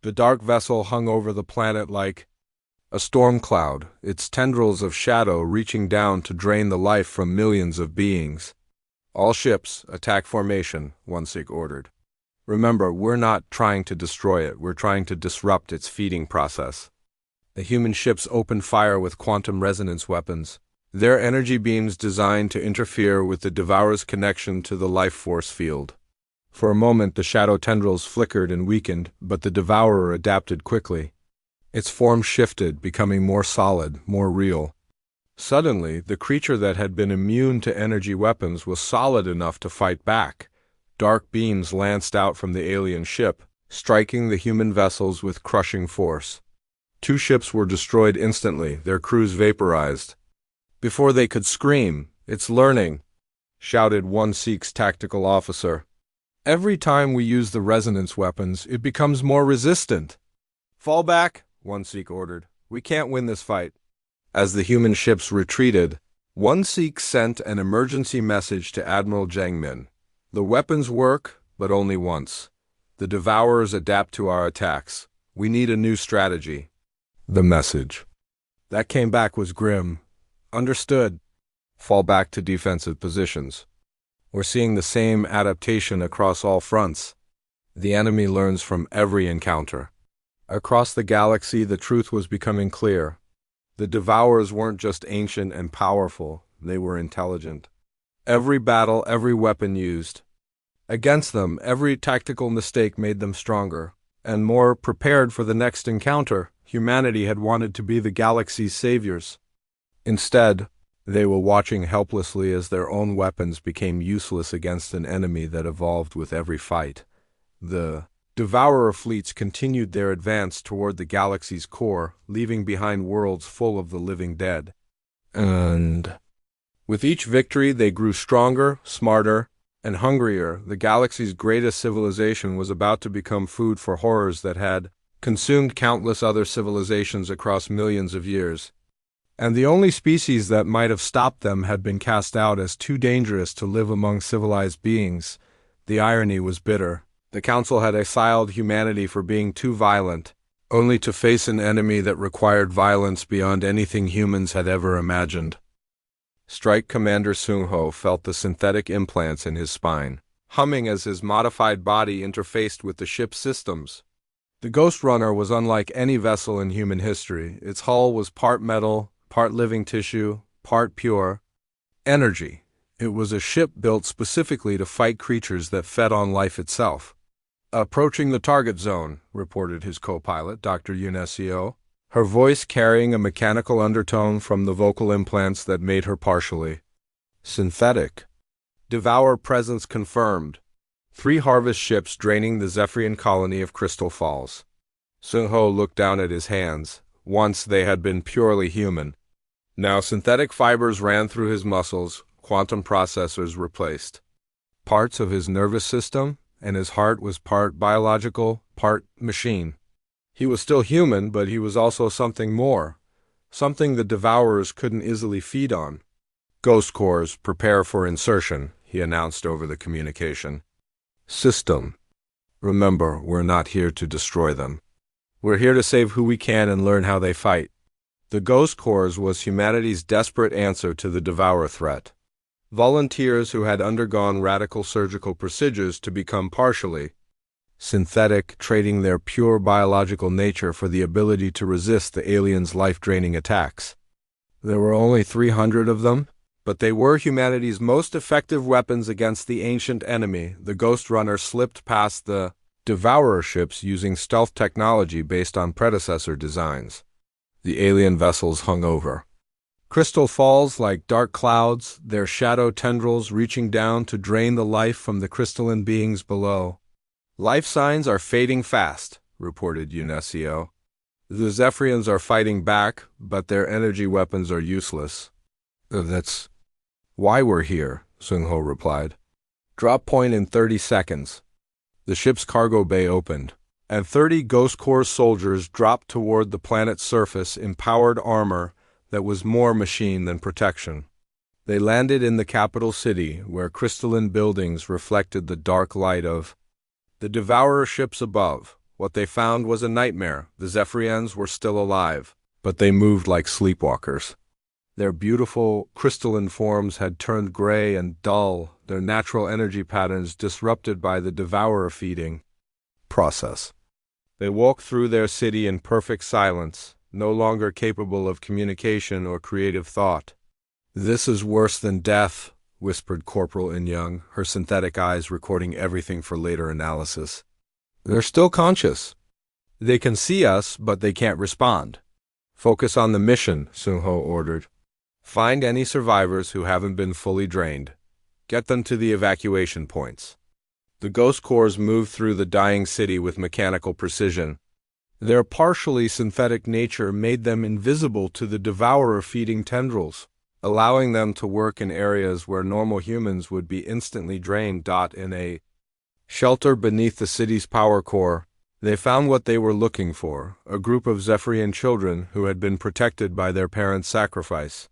The dark vessel hung over the planet like a storm cloud, its tendrils of shadow reaching down to drain the life from millions of beings. "All ships, attack formation," One-Seek ordered. "Remember, we're not trying to destroy it, we're trying to disrupt its feeding process." The human ships opened fire with quantum resonance weapons, their energy beams designed to interfere with the Devourer's connection to the life force field. For a moment the shadow tendrils flickered and weakened, but the Devourer adapted quickly. Its form shifted, becoming more solid, more real. Suddenly, the creature that had been immune to energy weapons was solid enough to fight back. Dark beams lanced out from the alien ship, striking the human vessels with crushing force. 2 ships were destroyed instantly, their crews vaporized. Before they could scream, "It's learning," shouted One-Seek's tactical officer. "Every time we use the resonance weapons, it becomes more resistant." "Fall back," One-Seek ordered. "We can't win this fight." As the human ships retreated, One-Seek sent an emergency message to Admiral Jangmin. "The weapons work, but only once. The Devourers adapt to our attacks. We need a new strategy." The message that came back was grim. "Understood. Fall back to defensive positions." We're seeing the same adaptation across all fronts. The enemy learns from every encounter. Across the galaxy, the truth was becoming clear. The Devourers weren't just ancient and powerful, they were intelligent. Every battle, every weapon used against them, every tactical mistake made them stronger and more prepared for the next encounter. Humanity had wanted to be the galaxy's saviors. Instead, they were watching helplessly as their own weapons became useless against an enemy that evolved with every fight. The Devourer fleets continued their advance toward the galaxy's core, leaving behind worlds full of the living dead. And with each victory, they grew stronger, smarter, and hungrier. The galaxy's greatest civilization was about to become food for horrors that had consumed countless other civilizations across millions of years. And the only species that might have stopped them had been cast out as too dangerous to live among civilized beings. The irony was bitter. The Council had exiled humanity for being too violent, only to face an enemy that required violence beyond anything humans had ever imagined. Strike Commander Sung-ho felt the synthetic implants in his spine, humming as his modified body interfaced with the ship's systems. The Ghost Runner was unlike any vessel in human history. Its hull was part metal, part living tissue, part pure energy. It was a ship built specifically to fight creatures that fed on life itself. "Approaching the target zone," reported his co-pilot, Dr. Yunesio, her voice carrying a mechanical undertone from the vocal implants that made her partially synthetic. Devour presence confirmed. 3 harvest ships draining the Zephyrian colony of Crystal Falls. Sung-ho looked down at his hands. Once they had been purely human. Now synthetic fibers ran through his muscles, quantum processors replaced parts of his nervous system, and his heart was part biological, part machine. He was still human, but he was also something more, something the Devourers couldn't easily feed on. "Ghost cores, prepare for insertion," he announced over the communication system. "Remember, we're not here to destroy them. We're here to save who we can and learn how they fight." The Ghost Cores was humanity's desperate answer to the Devourer threat. Volunteers who had undergone radical surgical procedures to become partially synthetic, trading their pure biological nature for the ability to resist the aliens' life-draining attacks. There were only 300 of them, but they were humanity's most effective weapons against the ancient enemy. The Ghost Runner slipped past the Devourer ships using stealth technology based on predecessor designs. The alien vessels hung over Crystal Falls like dark clouds, their shadow tendrils reaching down to drain the life from the crystalline beings below. "Life signs are fading fast," reported Yunesio. "The Zephyrians are fighting back, but their energy weapons are useless." "That's why we're here," Sung-ho replied. "Drop point in 30 seconds. The ship's cargo bay opened, and 30 Ghost Corps soldiers dropped toward the planet's surface in powered armor that was more machine than protection. They landed in the capital city, where crystalline buildings reflected the dark light of the Devourer ships above. What they found was a nightmare. The Zephyrians were still alive, but they moved like sleepwalkers. Their beautiful, crystalline forms had turned gray and dull, their natural energy patterns disrupted by the Devourer feeding process. They walked through their city in perfect silence, no longer capable of communication or creative thought. "This is worse than death," whispered Corporal In-young, her synthetic eyes recording everything for later analysis. "They're still conscious. They can see us, but they can't respond." "Focus on the mission," Sung-ho ordered. "Find any survivors who haven't been fully drained. Get them to the evacuation points." The Ghost Corps moved through the dying city with mechanical precision. Their partially synthetic nature made them invisible to the Devourer-feeding tendrils, allowing them to work in areas where normal humans would be instantly drained. In a shelter beneath the city's power core, they found what they were looking for, a group of Zephyrian children who had been protected by their parents' sacrifice.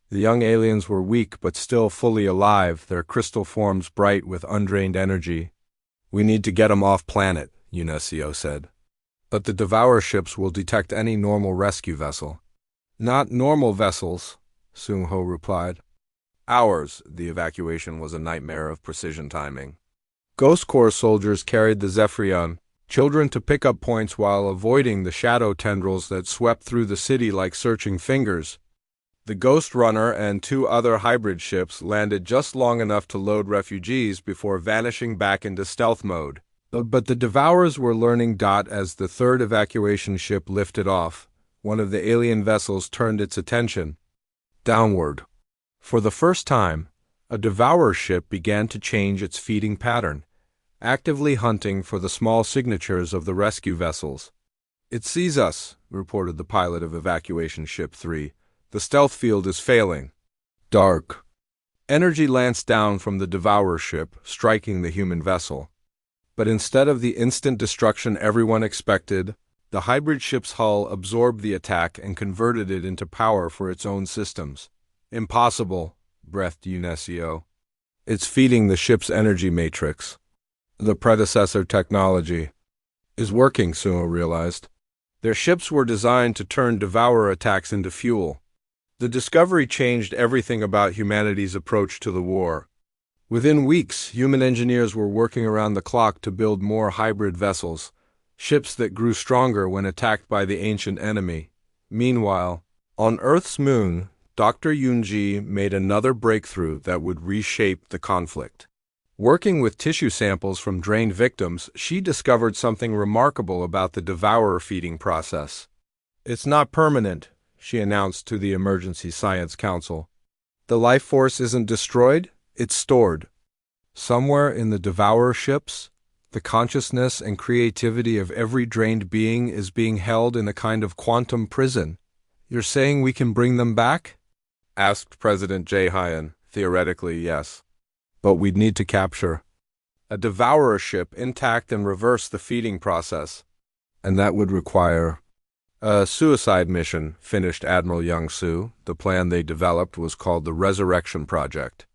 The young aliens were weak but still fully alive, their crystal forms bright with undrained energy. "We need to get them off planet," Yunesio said. "But the Devourer ships will detect any normal rescue vessel." "Not normal vessels," Sung-ho replied. "Ours." The evacuation was a nightmare of precision timing. Ghost Corps soldiers carried the Zephyrion children to pick up points while avoiding the shadow tendrils that swept through the city like searching fingers. The Ghost Runner and 2 other hybrid ships landed just long enough to load refugees before vanishing back into stealth mode. But the Devourers were learning. As the 3rd evacuation ship lifted off, one of the alien vessels turned its attention downward. For the first time, a Devourer ship began to change its feeding pattern, actively hunting for the small signatures of the rescue vessels. "It sees us," reported the pilot of Evacuation Ship 3. "The stealth field is failing." Dark energy lanced down from the Devourer ship, striking the human vessel. But instead of the instant destruction everyone expected, the hybrid ship's hull absorbed the attack and converted it into power for its own systems. "Impossible," breathed Unesio. "It's feeding the ship's energy matrix. The predecessor technology is working," Sumo realized. Their ships were designed to turn Devourer attacks into fuel. The discovery changed everything about humanity's approach to the war. Within weeks, human engineers were working around the clock to build more hybrid vessels, ships that grew stronger when attacked by the ancient enemy. Meanwhile, on Earth's moon, Dr. Yunji made another breakthrough that would reshape the conflict. Working with tissue samples from drained victims, she discovered something remarkable about the Devourer feeding process. "It's not permanent," she announced to the Emergency Science Council. "The life force isn't destroyed, it's stored. Somewhere in the Devourer ships, the consciousness and creativity of every drained being is being held in a kind of quantum prison. You're saying we can bring them back?" asked President Jae-hyun. "Theoretically, yes. But we'd need to capture a Devourer ship intact and reverse the feeding process. And that would require a suicide mission," finished Admiral Young-soo. The plan they developed was called the Resurrection Project.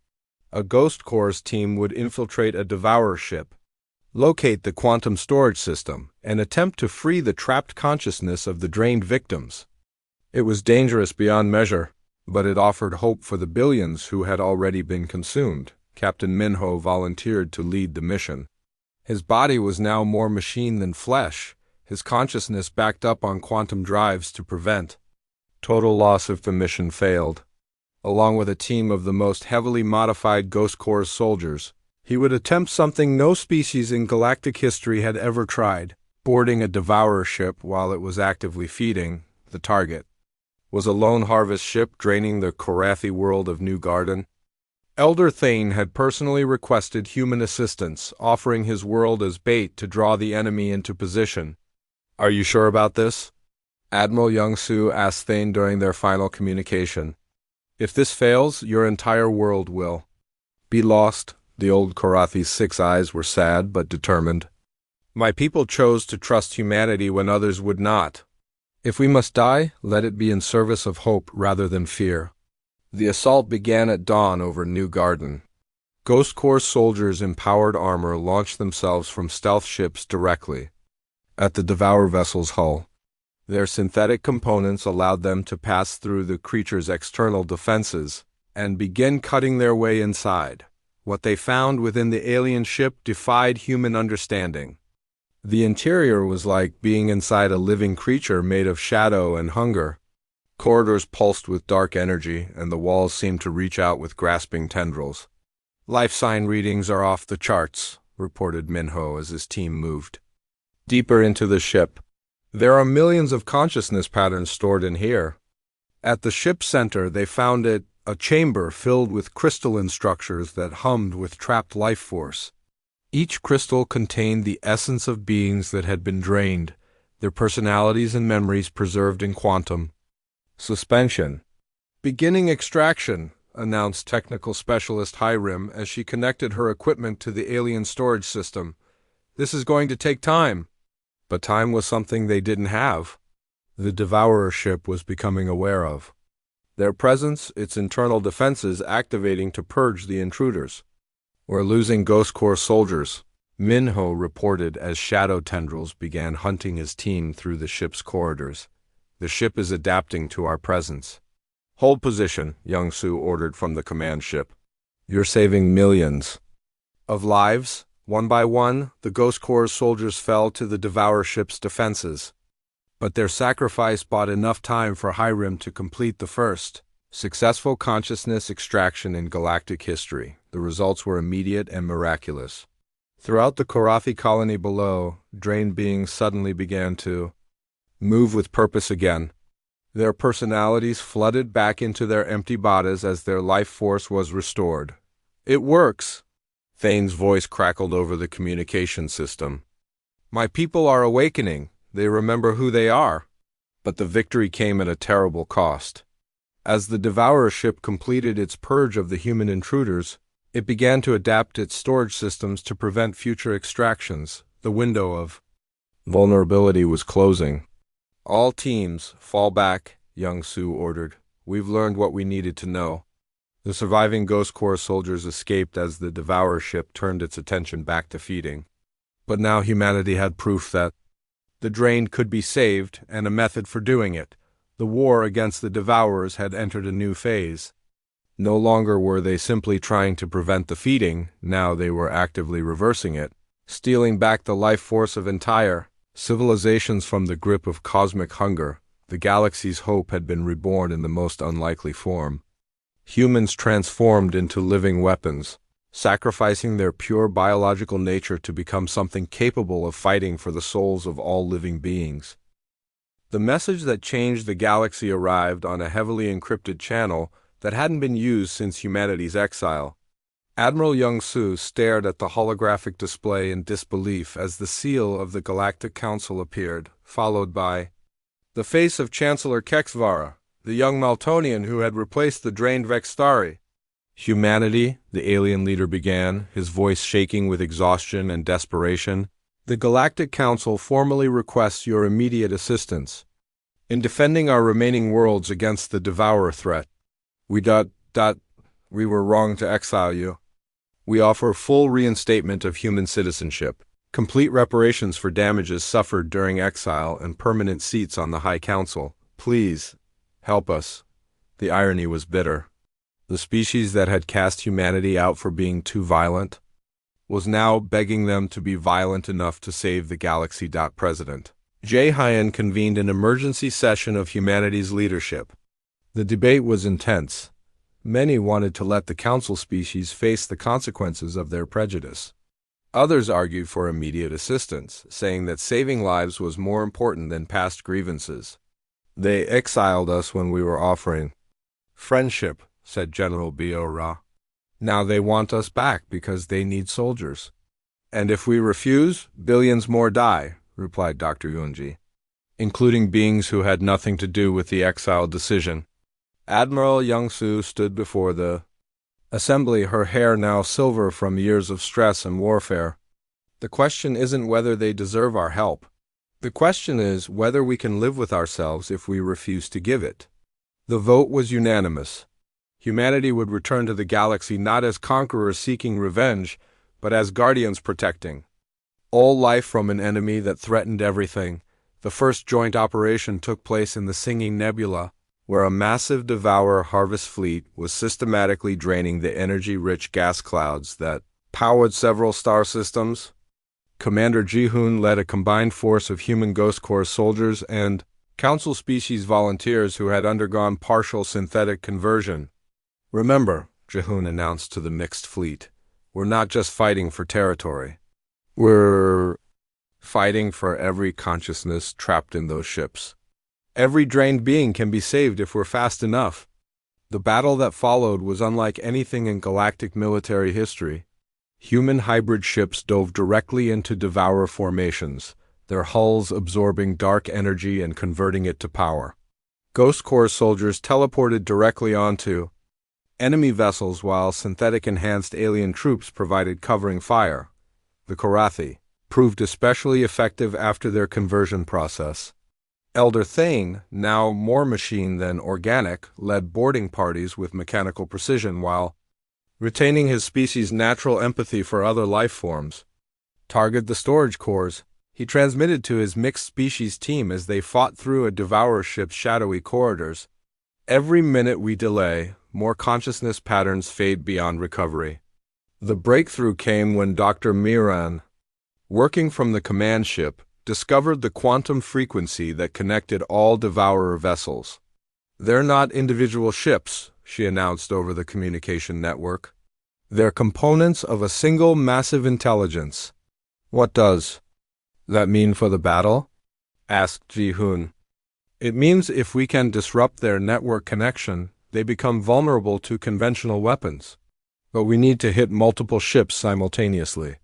A Ghost Corps team would infiltrate a Devourer ship, locate the quantum storage system, and attempt to free the trapped consciousness of the drained victims. It was dangerous beyond measure, but it offered hope for the billions who had already been consumed. Captain Minho volunteered to lead the mission. His body was now more machine than flesh, his consciousness backed up on quantum drives to prevent total loss if the mission failed. Along with a team of the most heavily modified Ghost Corps soldiers, he would attempt something no species in galactic history had ever tried. Boarding a Devourer ship while it was actively feeding, the target was a lone harvest ship draining the Korathi world of New Garden. Elder Thane had personally requested human assistance, offering his world as bait to draw the enemy into position. "Are you sure about this?" Admiral Young-soo asked Thane during their final communication. "If this fails, your entire world will be lost." The old Korathi's 6 eyes were sad but determined. "My people chose to trust humanity when others would not. If we must die, let it be in service of hope rather than fear." The assault began at dawn over New Garden. Ghost Corps soldiers in powered armor launched themselves from stealth ships directly at the Devourer vessel's hull. Their synthetic components allowed them to pass through the creature's external defenses and begin cutting their way inside. What they found within the alien ship defied human understanding. The interior was like being inside a living creature made of shadow and hunger. Corridors pulsed with dark energy, and the walls seemed to reach out with grasping tendrils. "Life sign readings are off the charts," reported Minho as his team moved deeper into the ship. "There are millions of consciousness patterns stored in here." At the ship's center, they found it a chamber filled with crystalline structures that hummed with trapped life force. Each crystal contained the essence of beings that had been drained, their personalities and memories preserved in quantum suspension. "Beginning extraction," announced technical specialist Hiram as she connected her equipment to the alien storage system. "This is going to take time." But time was something they didn't have. The Devourer ship was becoming aware of their presence, its internal defenses activating to purge the intruders. "We're losing Ghost Corps soldiers," Minho reported as shadow tendrils began hunting his team through the ship's corridors. "The ship is adapting to our presence." "Hold position," Young-soo ordered from the command ship. "You're saving millions of lives. One by one, the Ghost Corps soldiers fell to the Devourer ship's defenses. But their sacrifice bought enough time for Hiram to complete the first successful consciousness extraction in galactic history. The results were immediate and miraculous. Throughout the Korathi colony below, drained beings suddenly began to move with purpose again. Their personalities flooded back into their empty bodies as their life force was restored. "It works!" Thane's voice crackled over the communication system. "My people are awakening. They remember who they are." But the victory came at a terrible cost. As the Devourer ship completed its purge of the human intruders, it began to adapt its storage systems to prevent future extractions. The window of vulnerability was closing. "All teams, fall back," Young Su ordered. "We've learned what we needed to know." The surviving Ghost Corps soldiers escaped as the Devourer ship turned its attention back to feeding. But now humanity had proof that the drained could be saved, and a method for doing it. The war against the Devourers had entered a new phase. No longer were they simply trying to prevent the feeding, now they were actively reversing it, stealing back the life force of entire civilizations from the grip of cosmic hunger. The galaxy's hope had been reborn in the most unlikely form. Humans transformed into living weapons, sacrificing their pure biological nature to become something capable of fighting for the souls of all living beings. The message that changed the galaxy arrived on a heavily encrypted channel that hadn't been used since humanity's exile. Admiral Young Su stared at the holographic display in disbelief as the seal of the Galactic Council appeared, followed by the face of Chancellor Kexvara, the young Maltonian who had replaced the drained Vextari. "Humanity," the alien leader began, his voice shaking with exhaustion and desperation, "the Galactic Council formally requests your immediate assistance in defending our remaining worlds against the Devourer threat. We were wrong to exile you. We offer full reinstatement of human citizenship, complete reparations for damages suffered during exile, and permanent seats on the High Council. Please, help us." The irony was bitter. The species that had cast humanity out for being too violent was now begging them to be violent enough to save the galaxy. President Jay Hyan convened an emergency session of humanity's leadership. The debate was intense. Many wanted to let the council species face the consequences of their prejudice. Others argued for immediate assistance, saying that saving lives was more important than past grievances. "They exiled us when we were offering friendship," said General Biora. "Now they want us back because they need soldiers. And if we refuse, billions more die," replied Dr. Yunji, "including beings who had nothing to do with the exile decision." Admiral Young Su stood before the assembly, her hair now silver from years of stress and warfare. "The question isn't whether they deserve our help. The question is whether we can live with ourselves if we refuse to give it." The vote was unanimous. Humanity would return to the galaxy not as conquerors seeking revenge, but as guardians protecting all life from an enemy that threatened everything. The first joint operation took place in the Singing Nebula, where a massive Devourer harvest fleet was systematically draining the energy-rich gas clouds that powered several star systems. Commander Ji-hoon led a combined force of human Ghost Corps soldiers and Council species volunteers who had undergone partial synthetic conversion. "Remember," Ji-hoon announced to the mixed fleet, "we're not just fighting for territory. We're fighting for every consciousness trapped in those ships. Every drained being can be saved if we're fast enough." The battle that followed was unlike anything in galactic military history. Human hybrid ships dove directly into Devourer formations, their hulls absorbing dark energy and converting it to power. Ghost Corps soldiers teleported directly onto enemy vessels while synthetic-enhanced alien troops provided covering fire. The Korathi proved especially effective after their conversion process. Elder Thane, now more machine than organic, led boarding parties with mechanical precision while retaining his species' natural empathy for other life forms. Target the storage cores, he transmitted to his mixed species team as they fought through a Devourer ship's shadowy corridors. "Every minute we delay, more consciousness patterns fade beyond recovery. The breakthrough came when Dr. Miran, working from the command ship, discovered the quantum frequency that connected all Devourer vessels. "They're not individual ships," she announced over the communication network. "They're components of a single massive intelligence." "What does that mean for the battle?" asked Ji-Hoon. "It means if we can disrupt their network connection, they become vulnerable to conventional weapons. But we need to hit multiple ships simultaneously.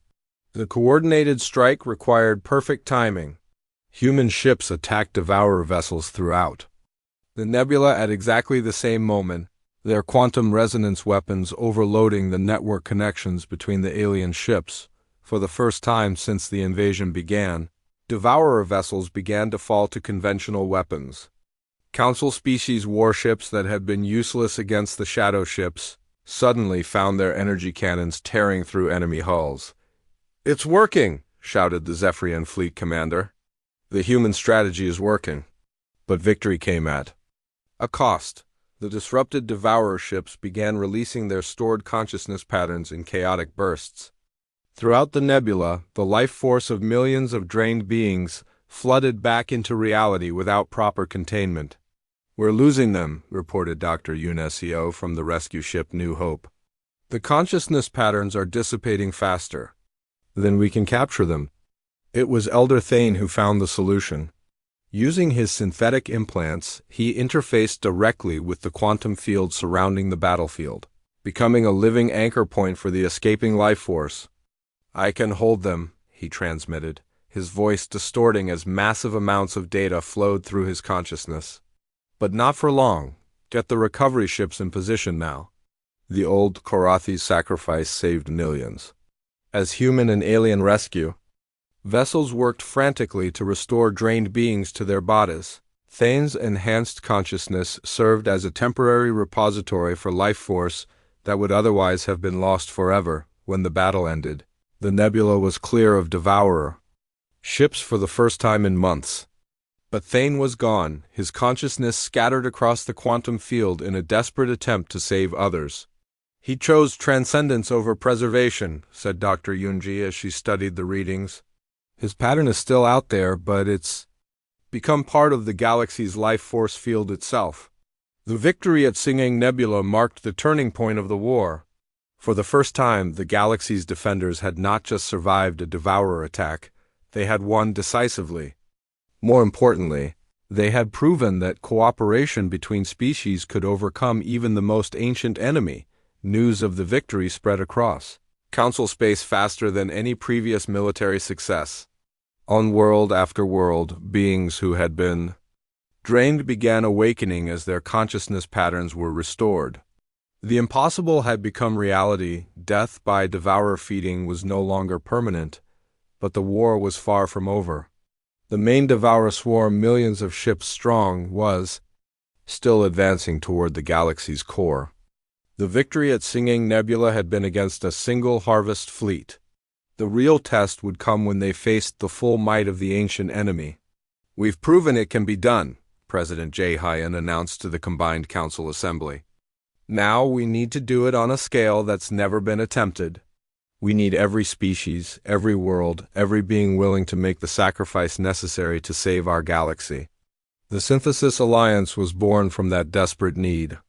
The coordinated strike required perfect timing. Human ships attacked Devourer vessels throughout the nebula at exactly the same moment, their quantum resonance weapons overloading the network connections between the alien ships. For the first time since the invasion began, Devourer vessels began to fall to conventional weapons. Council species warships that had been useless against the shadow ships suddenly found their energy cannons tearing through enemy hulls. "It's working!" shouted the Zephyrian fleet commander. "The human strategy is working." But victory came at a cost. The disrupted Devourer ships began releasing their stored consciousness patterns in chaotic bursts. Throughout the nebula, the life force of millions of drained beings flooded back into reality without proper containment. "We're losing them," reported Dr. Yunesio from the rescue ship New Hope. "The consciousness patterns are dissipating faster." "Then we can capture them." It was Elder Thane who found the solution. Using his synthetic implants, he interfaced directly with the quantum field surrounding the battlefield, becoming a living anchor point for the escaping life force. "I can hold them," he transmitted, his voice distorting as massive amounts of data flowed through his consciousness. "But not for long. Get the recovery ships in position now." The old Korathi's sacrifice saved millions. As human and alien rescue, vessels worked frantically to restore drained beings to their bodies. Thane's enhanced consciousness served as a temporary repository for life force that would otherwise have been lost forever. When the battle ended, the nebula was clear of Devourer ships for the first time in months. But Thane was gone, his consciousness scattered across the quantum field in a desperate attempt to save others. "He chose transcendence over preservation," said Dr. Yunji as she studied the readings. "His pattern is still out there, but it's become part of the galaxy's life force field itself." The victory at Singing Nebula marked the turning point of the war. For the first time, the galaxy's defenders had not just survived a Devourer attack, they had won decisively. More importantly, they had proven that cooperation between species could overcome even the most ancient enemy. News of the victory spread across Council space faster than any previous military success. On world after world, beings who had been drained began awakening as their consciousness patterns were restored. The impossible had become reality. Death by Devourer feeding was no longer permanent, but the war was far from over. The main Devourer swarm, millions of ships strong, was still advancing toward the galaxy's core. The victory at Singing Nebula had been against a single harvest fleet. The real test would come when they faced the full might of the ancient enemy. "We've proven it can be done," President Jae-Hyun announced to the Combined Council Assembly. "Now we need to do it on a scale that's never been attempted. We need every species, every world, every being willing to make the sacrifice necessary to save our galaxy." The Synthesis Alliance was born from that desperate need.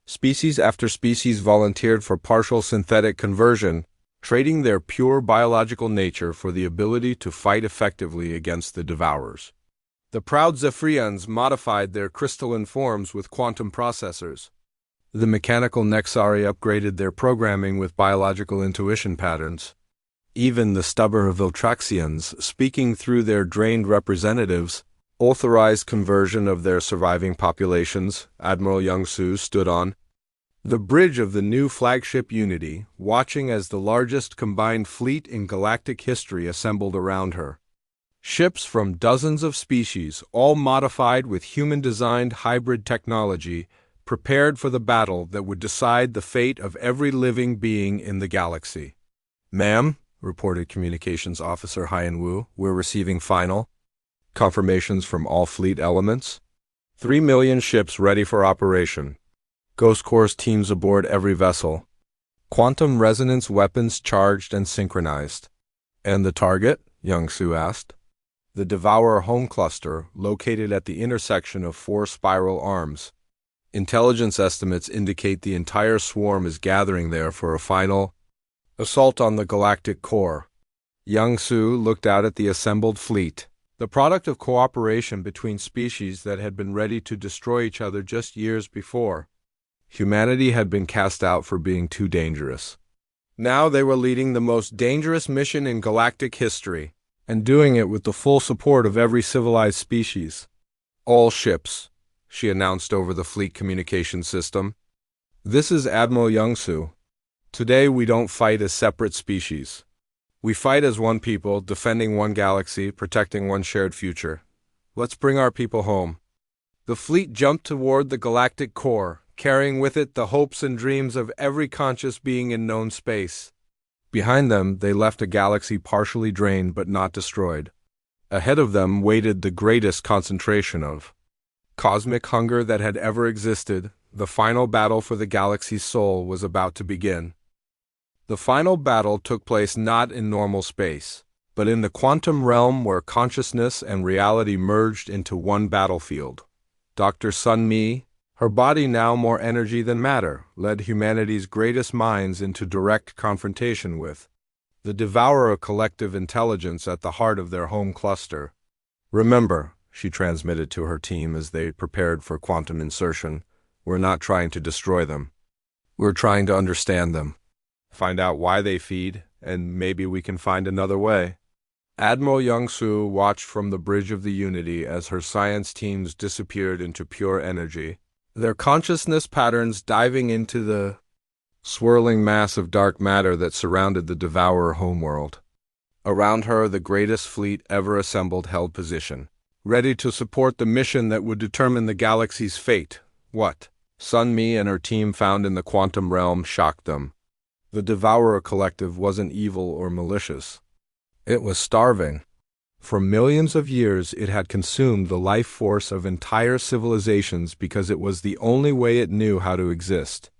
Species after species volunteered for partial synthetic conversion, trading their pure biological nature for the ability to fight effectively against the Devourers. The proud Zephyrians modified their crystalline forms with quantum processors. The mechanical Nexari upgraded their programming with biological intuition patterns. Even the stubborn Viltraxians, speaking through their drained representatives, authorized conversion of their surviving populations. Admiral Young-Soo stood on the bridge of the new flagship Unity, watching as the largest combined fleet in galactic history assembled around her. Ships from dozens of species, all modified with human-designed hybrid technology, prepared for the battle that would decide the fate of every living being in the galaxy. "Ma'am," reported Communications Officer Hyen-Woo, "we're receiving final confirmations from all fleet elements. 3 million ships ready for operation. Ghost Corps teams aboard every vessel. Quantum resonance weapons charged and synchronized. And the target? Young-Su asked. The Devourer home cluster, located at the intersection of 4 spiral arms. Intelligence estimates indicate the entire swarm is gathering there for a final assault on the galactic core. Young-Su looked out at the assembled fleet, the product of cooperation between species that had been ready to destroy each other just years before. Humanity had been cast out for being too dangerous. Now they were leading the most dangerous mission in galactic history, and doing it with the full support of every civilized species. All ships, she announced over the fleet communication system. This is Admiral Young-Su. Today we don't fight as separate species. We fight as one people, defending one galaxy, protecting one shared future. Let's bring our people home. The fleet jumped toward the galactic core, carrying with it the hopes and dreams of every conscious being in known space. Behind them, they left a galaxy partially drained but not destroyed. Ahead of them waited the greatest concentration of cosmic hunger that had ever existed. The final battle for the galaxy's soul was about to begin. The final battle took place not in normal space, but in the quantum realm where consciousness and reality merged into one battlefield. Dr. Sun Mi, her body now more energy than matter, led humanity's greatest minds into direct confrontation with the Devourer collective intelligence at the heart of their home cluster. Remember, she transmitted to her team as they prepared for quantum insertion, we're not trying to destroy them. We're trying to understand them. Find out why they feed, and maybe we can find another way. Admiral Young-Su watched from the bridge of the Unity as her science teams disappeared into pure energy, their consciousness patterns diving into the swirling mass of dark matter that surrounded the Devourer homeworld. Around her, the greatest fleet ever assembled held position, ready to support the mission that would determine the galaxy's fate. What Sun Mi and her team found in the quantum realm shocked them. The Devourer collective wasn't evil or malicious. It was starving. For millions of years it had consumed the life force of entire civilizations because it was the only way it knew how to exist.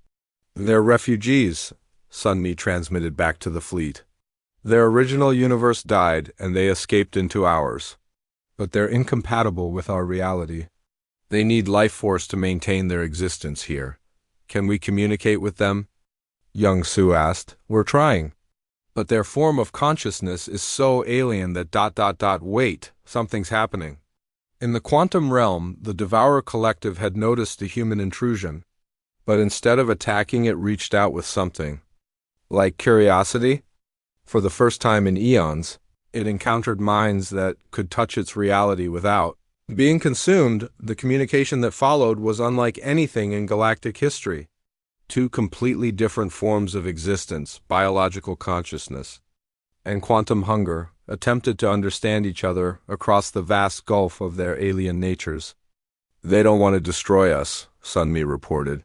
They're refugees, Sun Mi transmitted back to the fleet. Their original universe died and they escaped into ours. But they're incompatible with our reality. They need life force to maintain their existence here. Can we communicate with them? Young-Su asked. We're trying. But their form of consciousness is so alien that wait, something's happening. In the quantum realm, the Devourer collective had noticed the human intrusion, but instead of attacking it reached out with something. Like curiosity? For the first time in eons, it encountered minds that could touch its reality without being consumed. The communication that followed was unlike anything in galactic history. 2 completely different forms of existence, biological consciousness and quantum hunger, attempted to understand each other across the vast gulf of their alien natures. They don't want to destroy us, Sun Mi reported.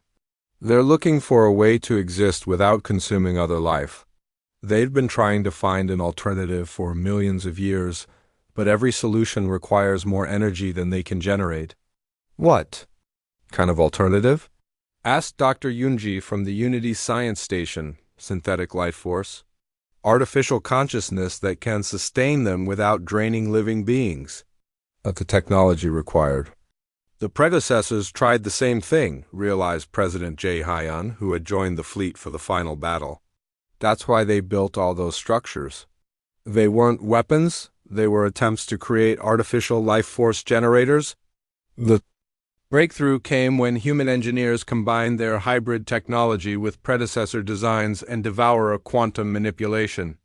They're looking for a way to exist without consuming other life. They've been trying to find an alternative for millions of years, but every solution requires more energy than they can generate. What kind of alternative? Asked Dr. Yunji from the Unity Science Station, synthetic life force. Artificial consciousness that can sustain them without draining living beings. But the technology required. The predecessors tried the same thing, realized President Jae-hyun, who had joined the fleet for the final battle. That's why they built all those structures. They weren't weapons, they were attempts to create artificial life force generators. The breakthrough came when human engineers combined their hybrid technology with predecessor designs and Devourer quantum manipulation.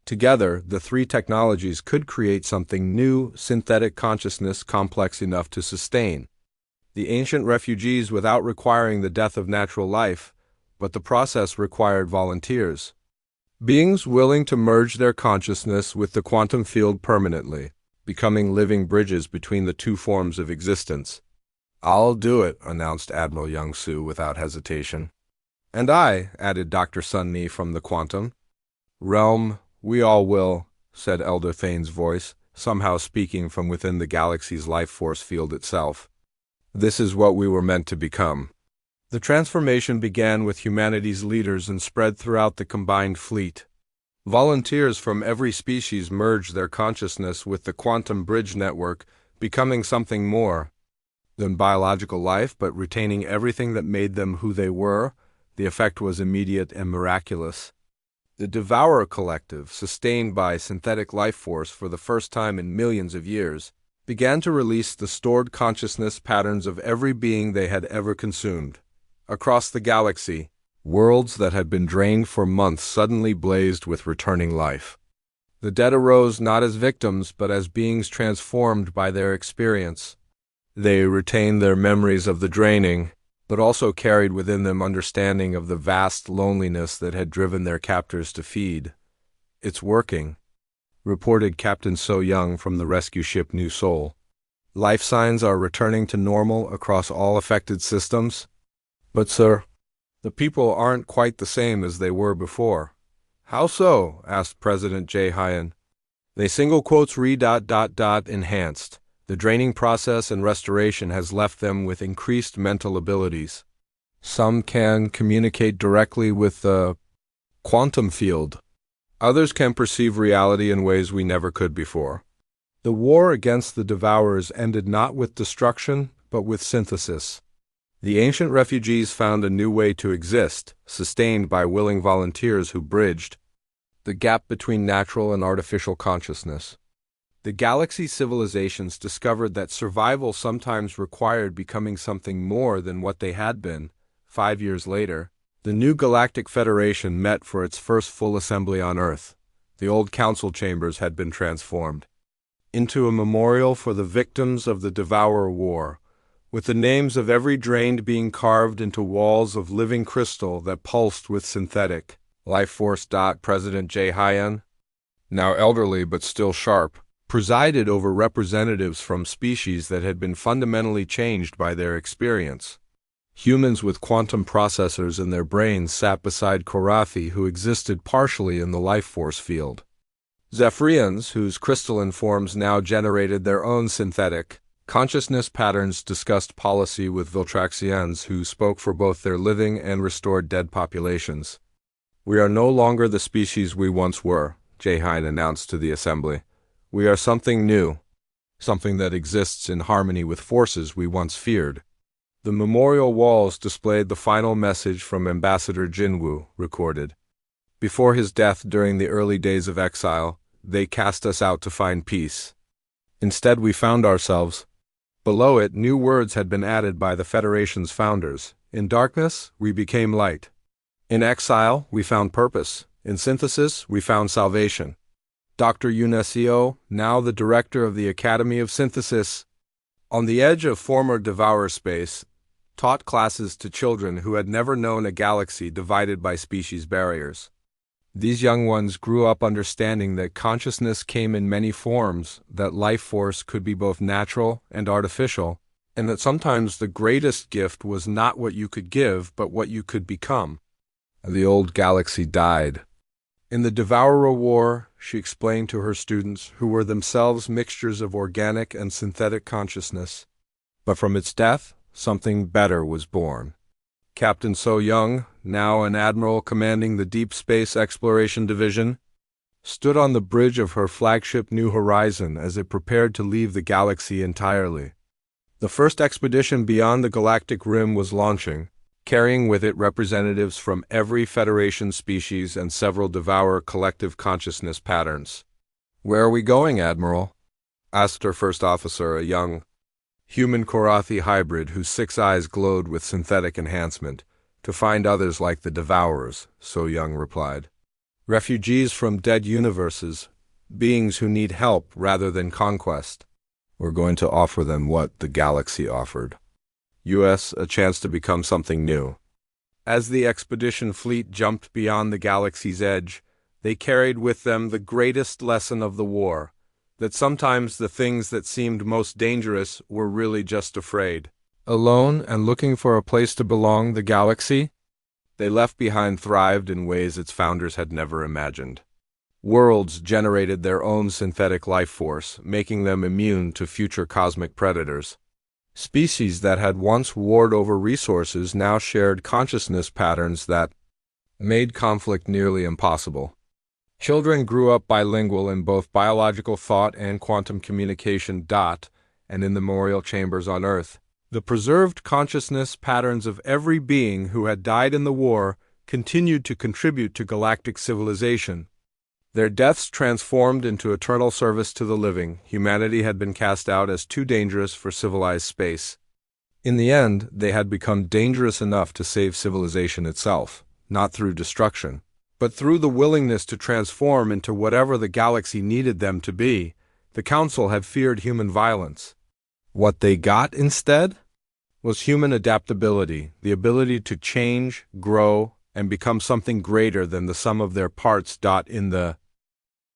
Together, the 3 technologies could create something new, synthetic consciousness complex enough to sustain the ancient refugees without requiring the death of natural life, but the process required volunteers. Beings willing to merge their consciousness with the quantum field permanently, becoming living bridges between the 2 forms of existence. I'll do it, announced Admiral Young-Su without hesitation. And I, added Dr. Sun Mi from the quantum realm. We all will, said Elder Thane's voice, somehow speaking from within the galaxy's life force field itself. This is what we were meant to become. The transformation began with humanity's leaders and spread throughout the combined fleet. Volunteers from every species merged their consciousness with the quantum bridge network, becoming something more than biological life, but retaining everything that made them who they were. The effect was immediate and miraculous. The Devourer Collective, sustained by synthetic life force for the first time in millions of years, began to release the stored consciousness patterns of every being they had ever consumed. Across the galaxy, worlds that had been drained for months suddenly blazed with returning life. The dead arose not as victims, but as beings transformed by their experience. They retained their memories of the draining, but also carried within them understanding of the vast loneliness that had driven their captors to feed. "It's working," reported Captain So Young from the rescue ship New Soul. "Life signs are returning to normal across all affected systems." "But, sir, the people aren't quite the same as they were before." "How so?" asked President J. Hyan. "They enhanced. The draining process and restoration has left them with increased mental abilities. Some can communicate directly with the quantum field. Others can perceive reality in ways we never could before." The war against the Devourers ended not with destruction, but with synthesis. The ancient refugees found a new way to exist, sustained by willing volunteers who bridged the gap between natural and artificial consciousness. The galaxy civilizations discovered that survival sometimes required becoming something more than what they had been. 5 years later, the new Galactic Federation met for its first full assembly on Earth. The old council chambers had been transformed into a memorial for the victims of the Devourer War, with the names of every drained being carved into walls of living crystal that pulsed with synthetic life force. President J. Hyan, now elderly but still sharp, presided over representatives from species that had been fundamentally changed by their experience. Humans with quantum processors in their brains sat beside Korathi, who existed partially in the life force field. Zephyrians, whose crystalline forms now generated their own synthetic consciousness patterns, discussed policy with Viltraxians, who spoke for both their living and restored dead populations. "We are no longer the species we once were," J. Hine announced to the assembly. "We are something new, something that exists in harmony with forces we once feared." The memorial walls displayed the final message from Ambassador Jinwu, recorded. "Before his death during the early days of exile, they cast us out to find peace. Instead, we found ourselves." Below it, new words had been added by the Federation's founders. "In darkness, we became light. In exile, we found purpose. In synthesis, we found salvation." Dr. Unesio, now the director of the Academy of Synthesis, on the edge of former Devourer space, taught classes to children who had never known a galaxy divided by species barriers. These young ones grew up understanding that consciousness came in many forms, that life force could be both natural and artificial, and that sometimes the greatest gift was not what you could give, but what you could become. The old galaxy died. In the Devourer War, she explained to her students, who were themselves mixtures of organic and synthetic consciousness. But from its death, something better was born. Captain So Young, now an admiral commanding the Deep Space Exploration Division, stood on the bridge of her flagship New Horizon as it prepared to leave the galaxy entirely. The first expedition beyond the galactic rim was launching, carrying with it representatives from every Federation species and several Devourer collective consciousness patterns. "Where are we going, Admiral?" asked her first officer, a young human Korathi hybrid whose 6 eyes glowed with synthetic enhancement. "To find others like the Devourers," So Young replied. "Refugees from dead universes, beings who need help rather than conquest. We're going to offer them what the galaxy offered. U.S. a chance to become something new." As the expedition fleet jumped beyond the galaxy's edge, they carried with them the greatest lesson of the war, that sometimes the things that seemed most dangerous were really just afraid. Alone and looking for a place to belong, the galaxy they left behind thrived in ways its founders had never imagined. Worlds generated their own synthetic life force, making them immune to future cosmic predators. Species that had once warred over resources now shared consciousness patterns that made conflict nearly impossible. Children grew up bilingual in both biological thought and quantum communication. And in the memorial chambers on Earth, the preserved consciousness patterns of every being who had died in the war continued to contribute to galactic civilization. Their deaths transformed into eternal service to the living. Humanity had been cast out as too dangerous for civilized space. In the end, they had become dangerous enough to save civilization itself, not through destruction, but through the willingness to transform into whatever the galaxy needed them to be. The Council had feared human violence. What they got instead was human adaptability, the ability to change, grow, and become something greater than the sum of their parts. In the